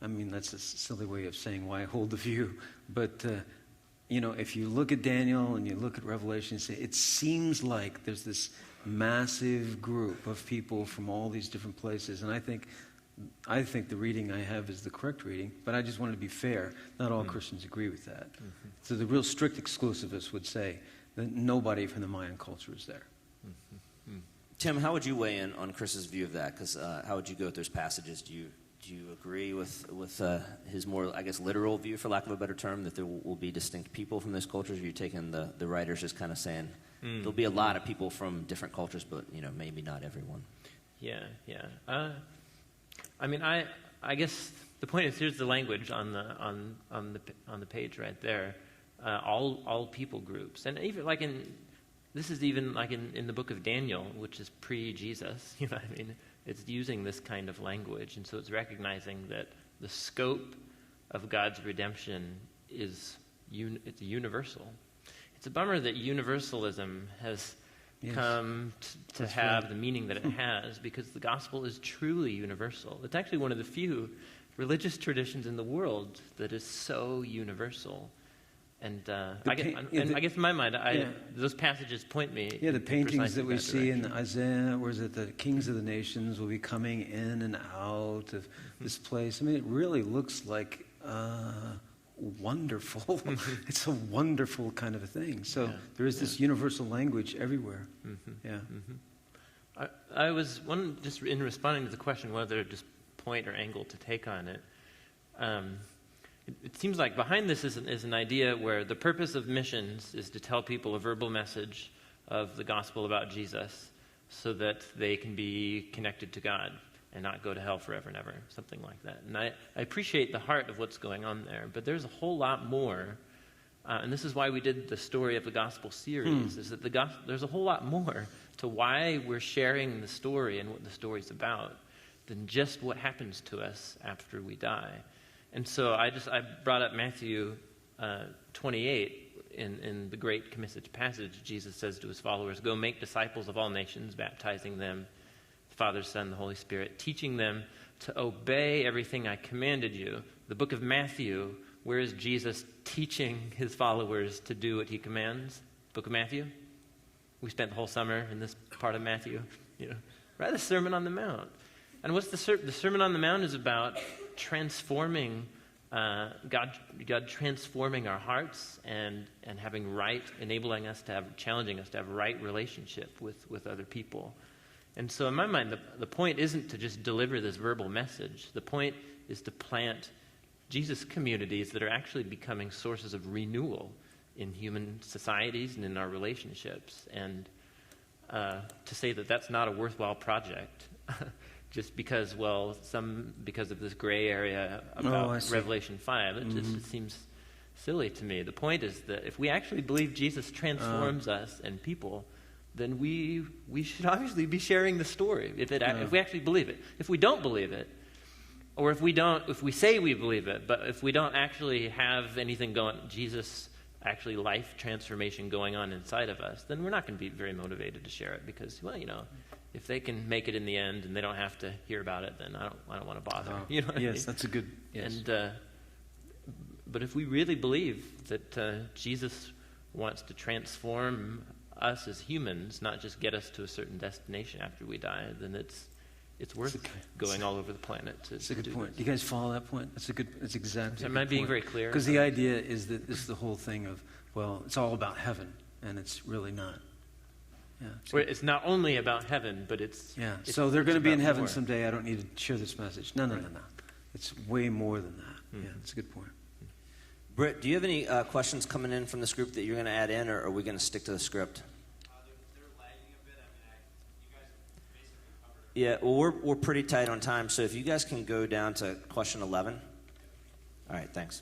that's a silly way of saying why I hold the view. But, if you look at Daniel and you look at Revelation, it seems like there's this massive group of people from all these different places. And I think the reading I have is the correct reading, but I just want to be fair. Not all Christians agree with that. So the real strict exclusivists would say that nobody from the Mayan culture is there. Tim, how would you weigh in on Chris's view of that? Because how would you go with those passages? Do you agree with his more, I guess, literal view, for lack of a better term, that there will be distinct people from those cultures? Or are you taking the writers just kind of saying there'll be a lot of people from different cultures, but maybe not everyone? Yeah. I guess the point is, here's the language on the page right there. All people groups, and even like this is even like in the book of Daniel, which is pre-Jesus. It's using this kind of language, and so it's recognizing that the scope of God's redemption is it's universal. It's a bummer that universalism has come to have the meaning that it has, because the gospel is truly universal. It's actually one of the few religious traditions in the world that is so universal. And I guess in my mind, those passages point me. Yeah, the paintings that we see in Isaiah, or is it the kings of the nations will be coming in and out of this place? It really looks like wonderful. It's a wonderful kind of a thing. So there is this universal language everywhere. I was just in responding to the question whether just point or angle to take on it. It seems like behind this is an idea where the purpose of missions is to tell people a verbal message of the gospel about Jesus so that they can be connected to God. and not go to hell forever and ever, something like that. And I appreciate the heart of what's going on there, but there's a whole lot more, and this is why we did the Story of the Gospel series, is that there's a whole lot more to why we're sharing the story and what the story's about than just what happens to us after we die. And so I brought up Matthew 28. In the great Commission passage, Jesus says to his followers, "Go make disciples of all nations, baptizing them, the Father, Son, the Holy Spirit, teaching them to obey everything I commanded you." The book of Matthew, where is Jesus teaching his followers to do what he commands? Book of Matthew. We spent the whole summer in this part of Matthew. Right, the Sermon on the Mount. And what's the Sermon on the Mount is about transforming God transforming our hearts and having enabling us to have, challenging us to have right relationship with other people. And so in my mind, the point isn't to just deliver this verbal message. The point is to plant Jesus communities that are actually becoming sources of renewal in human societies and in our relationships. And to say that that's not a worthwhile project just because, because of this gray area about Revelation 5. It just seems silly to me. The point is that if we actually believe Jesus transforms us and people, then we should obviously be sharing the story if we actually believe it. If we don't believe it, or if we say we believe it, but if we don't actually have anything Jesus actually life transformation going on inside of us, then we're not going to be very motivated to share it because, if they can make it in the end and they don't have to hear about it, then I don't want to bother. You know what I mean? That's a good. Yes. And but if we really believe that Jesus wants to transform us as humans, not just get us to a certain destination after we die, then it's worth going all over the planet to do this. That's a good point. Do you guys follow that point? That's exactly. Am I being very clear? Because the idea is that this is the whole thing of, it's all about heaven, and it's really not. Yeah, it's not only about heaven, but it's... Yeah, so they're going to be in heaven someday. I don't need to share this message. No. It's way more than that. Mm-hmm. Yeah, that's a good point. Britt, do you have any questions coming in from this group that you're going to add in, or are we going to stick to the script? They're lagging a bit. You guys basically covered it. Yeah, well, we're pretty tight on time, so if you guys can go down to question 11. All right, thanks.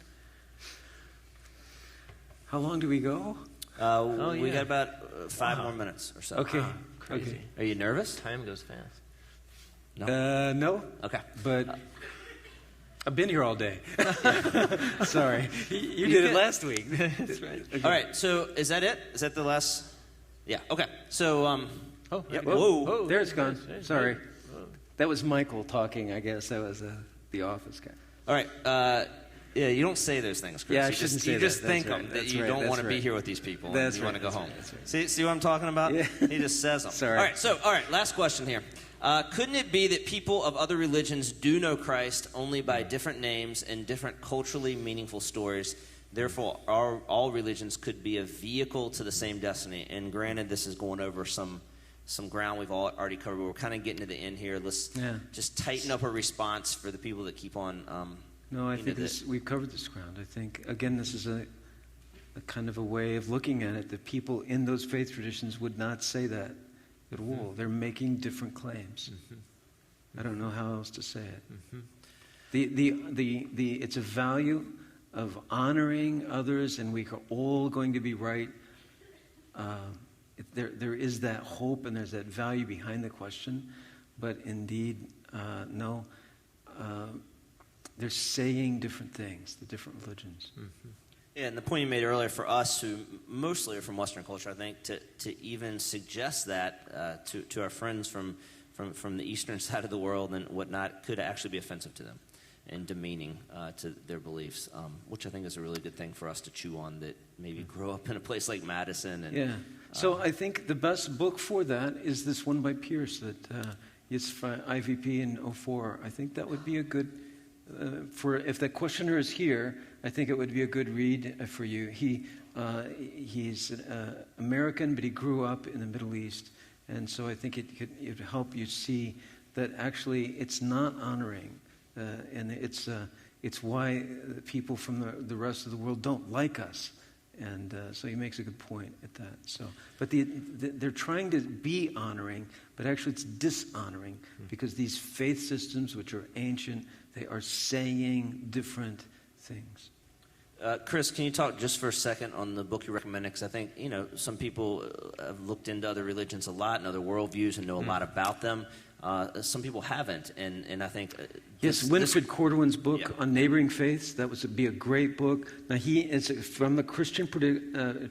How long do we go? We got about 5 more minutes or so. Okay. Crazy. Okay. Are you nervous? Time goes fast. No. No. Okay. But I've been here all day. Sorry. You did it last week. That's right. Okay. All right, so is that it? Is that the last? Yeah, okay. So, Yeah, Whoa. There it's gone. There's Sorry. Whoa. That was Michael talking, I guess. That was the office guy. all right. Yeah, you don't say those things, Chris. Yeah, I you shouldn't just, say you that. just That's think right. them, that That's you right. don't That's want to be right. here with these people. That's and you want to right. go home. That's right. See what I'm talking about? Yeah. He just says them. Sorry. All right, last question here. Couldn't it be that people of other religions do know Christ only by different names and different culturally meaningful stories? Therefore, all religions could be a vehicle to the same destiny. And granted, this is going over some ground we've already covered. But we're kind of getting to the end here. Let's just tighten up a response for the people that keep on. No, I think we've covered this ground. I think, again, this is a kind of a way of looking at it, that people in those faith traditions would not say that at all. They're making different claims. I don't know how else to say it. It's a value of honoring others, and we are all going to be right. There is that hope and there's that value behind the question, but indeed, no. They're saying different things, the different religions. Yeah, and the point you made earlier for us, who mostly are from Western culture, I think, to even suggest that to our friends from the eastern side of the world and whatnot could actually be offensive to them and demeaning to their beliefs, which I think is a really good thing for us to chew on, that maybe grow up in a place like Madison. And, So I think the best book for that is this one by Pierce that is for IVP in 04. I think that would be a good... if the questioner is here, I think it would be a good read for you. He's American, but he grew up in the Middle East, and so I think it would help you see that actually it's not honoring, and it's why people from the rest of the world don't like us, And so he makes a good point at that. So, but they're trying to be honoring, but actually it's dishonoring because these faith systems, which are ancient, they are saying different things. Chris, can you talk just for a second on the book you recommended? Because I think, some people have looked into other religions a lot and other worldviews and know a lot about them. Some people haven't, and I think... Yes, Winfred Cordowan's book on neighboring faiths, that would be a great book. Now, he is from the Christian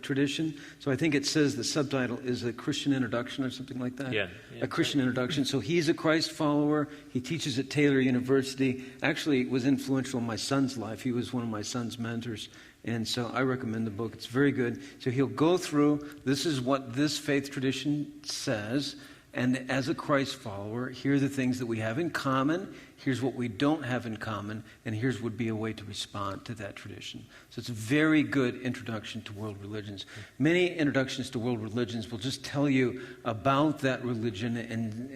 tradition, so I think it says the subtitle is a Christian introduction or something like that. Yeah. A Christian introduction. So he's a Christ follower. He teaches at Taylor University. Actually, it was influential in my son's life. He was one of my son's mentors. And so I recommend the book. It's very good. So he'll go through, this is what this faith tradition says. And as a Christ follower, here are the things that we have in common. Here's what we don't have in common. And here's would be a way to respond to that tradition. So it's a very good introduction to world religions. Many introductions to world religions will just tell you about that religion and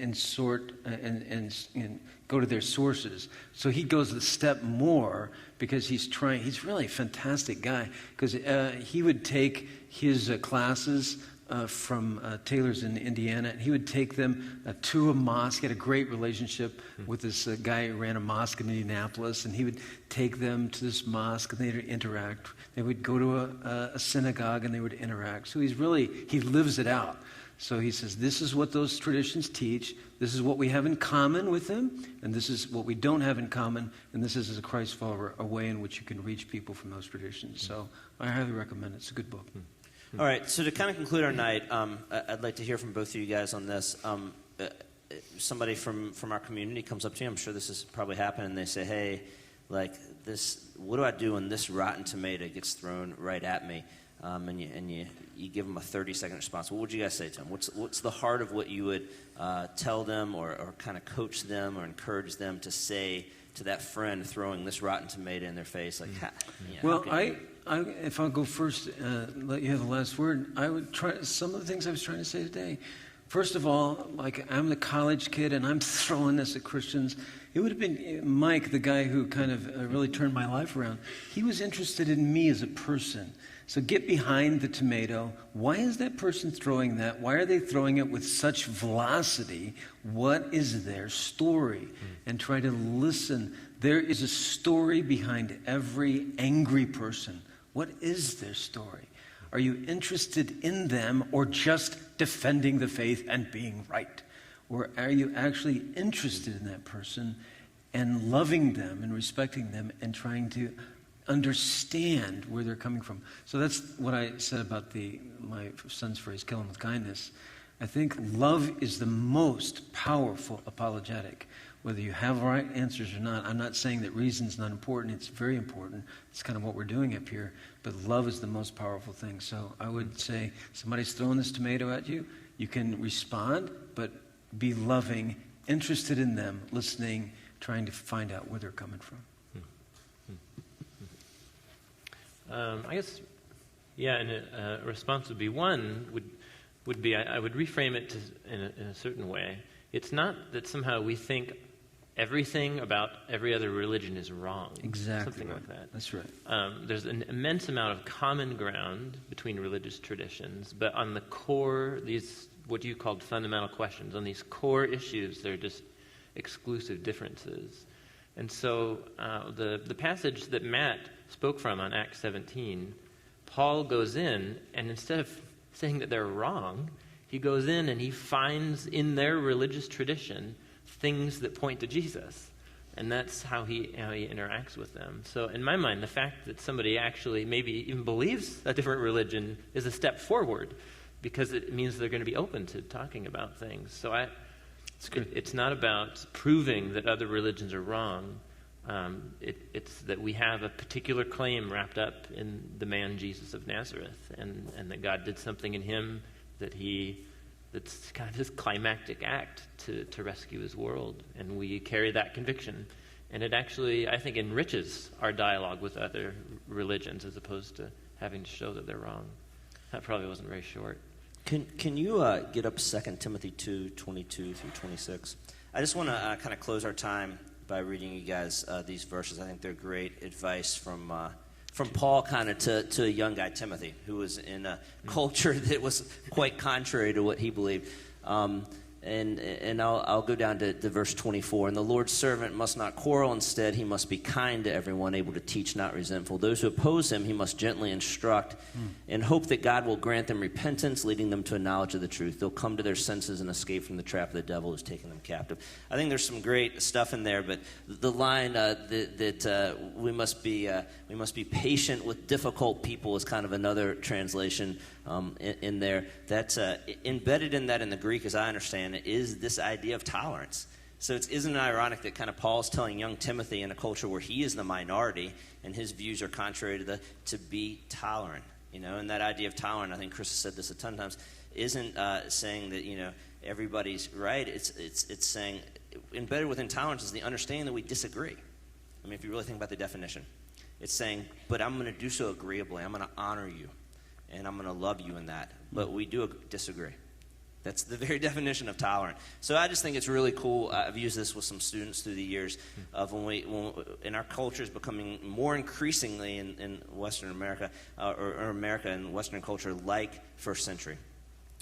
go to their sources. So he goes a step more because he's really a fantastic guy. Because he would take his classes from Taylor's in Indiana, and he would take them to a mosque. He had a great relationship with this guy who ran a mosque in Indianapolis, and he would take them to this mosque, and they'd interact. They would go to a synagogue, and they would interact. So he lives it out. So he says, this is what those traditions teach, this is what we have in common with them, and this is what we don't have in common, and this is, as a Christ follower, a way in which you can reach people from those traditions. So I highly recommend it. It's a good book. All right, so to kind of conclude our night, I'd like to hear from both of you guys on this. Somebody from our community comes up to you, I'm sure this has probably happened, and they say, hey, like this, what do I do when this rotten tomato gets thrown right at me? And you give them a 30-second response. What would you guys say to them? What's the heart of what you would tell them or kind of coach them or encourage them to say to that friend throwing this rotten tomato in their face? Like, well, if I'll go first, let you have the last word, I would try some of the things I was trying to say today. First of all, like I'm the college kid and I'm throwing this at Christians. It would have been Mike, the guy who kind of really turned my life around. He was interested in me as a person. So get behind the tomato. Why is that person throwing that? Why are they throwing it with such velocity? What is their story? And try to listen. There is a story behind every angry person. What is their story? Are you interested in them or just defending the faith and being right? Or are you actually interested in that person and loving them and respecting them and trying to understand where they're coming from? So that's what I said about my son's phrase, kill them with kindness. I think love is the most powerful apologetic. Whether you have right answers or not, I'm not saying that reason's not important. It's very important. It's kind of what we're doing up here. But love is the most powerful thing. So I would say somebody's throwing this tomato at you. You can respond, but be loving, interested in them, listening, trying to find out where they're coming from. I guess, and a response would be one would be I would reframe it in a certain way. It's not that somehow we think everything about every other religion is wrong. Exactly. Something right. like that. That's right. There's an immense amount of common ground between religious traditions, but on the core, these what you called fundamental questions, on these core issues, they're just exclusive differences. And so the passage that Matt spoke from on Acts 17, Paul goes in, and instead of saying that they're wrong, he goes in and he finds in their religious tradition things that point to Jesus. And that's how he interacts with them. So in my mind, the fact that somebody actually maybe even believes a different religion is a step forward, because it means they're going to be open to talking about things. So it's not about proving that other religions are wrong. It's that we have a particular claim wrapped up in the man Jesus of Nazareth, and that God did something in him that's kind of this climactic act to rescue his world, and we carry that conviction. And it actually, I think, enriches our dialogue with other religions as opposed to having to show that they're wrong. That probably wasn't very short. Can you get up 2 Timothy 2:22 through 26? I just want to kind of close our time by reading you guys these verses. I think they're great advice from from Paul kind of to a young guy, Timothy, who was in a culture that was quite contrary to what he believed. And I'll go down to verse 24. And the Lord's servant must not quarrel. Instead, he must be kind to everyone, able to teach, not resentful. Those who oppose him, he must gently instruct in hope that God will grant them repentance, leading them to a knowledge of the truth. They'll come to their senses and escape from the trap of the devil who's taken them captive. I think there's some great stuff in there, but the line that we must be patient with difficult people is kind of another translation in there. That's embedded in that in the Greek, as I understand it, is this idea of tolerance. So isn't it ironic that kind of Paul's telling young Timothy in a culture where he is the minority and his views are contrary to be tolerant, and that idea of tolerant, I think Chris has said this a ton of times, isn't saying that, everybody's right. It's saying embedded within tolerance is the understanding that we disagree. I mean, if you really think about the definition, it's saying, but I'm going to do so agreeably. I'm going to honor you, and I'm going to love you in that. But we do disagree. That's the very definition of tolerant. So I just think it's really cool. I've used this with some students through the years of when in our culture is becoming more increasingly in Western America, or America and Western culture like first century,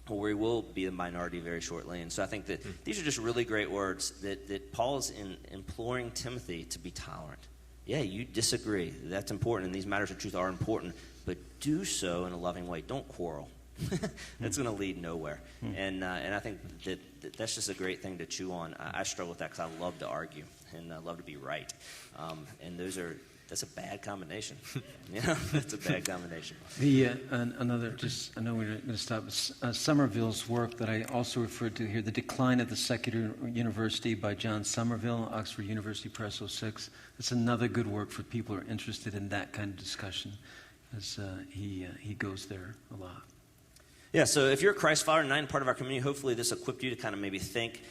where we will be the minority very shortly. And so I think that these are just really great words that Paul is imploring Timothy to be tolerant. Yeah, you disagree. That's important, and these matters of truth are important, but do so in a loving way. Don't quarrel. That's going to lead nowhere. And I think that's just a great thing to chew on. I struggle with that because I love to argue and I love to be right. And that's a bad combination. It's a bad combination. I know we're going to stop. Somerville's work that I also referred to here, The Decline of the Secular University by John Somerville, Oxford University Press, 06. It's another good work for people who are interested in that kind of discussion, as he goes there a lot. Yeah, so if you're a Christ follower and not part of our community, hopefully this equipped you to kind of maybe think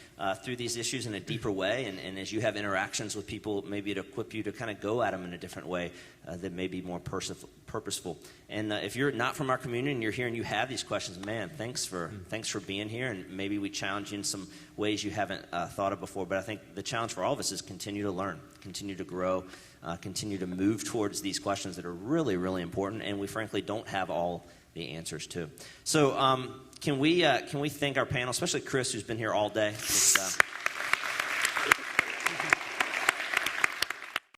through these issues in a deeper way. And as you have interactions with people, maybe it equip you to kind of go at them in a different way that may be more purposeful. And if you're not from our community and you're here and you have these questions, man, thanks for being here. And maybe we challenge you in some ways you haven't thought of before. But I think the challenge for all of us is continue to learn, continue to grow, continue to move towards these questions that are really, really important. And we frankly don't have all the answers to. So can we thank our panel, especially Chris, who's been here all day.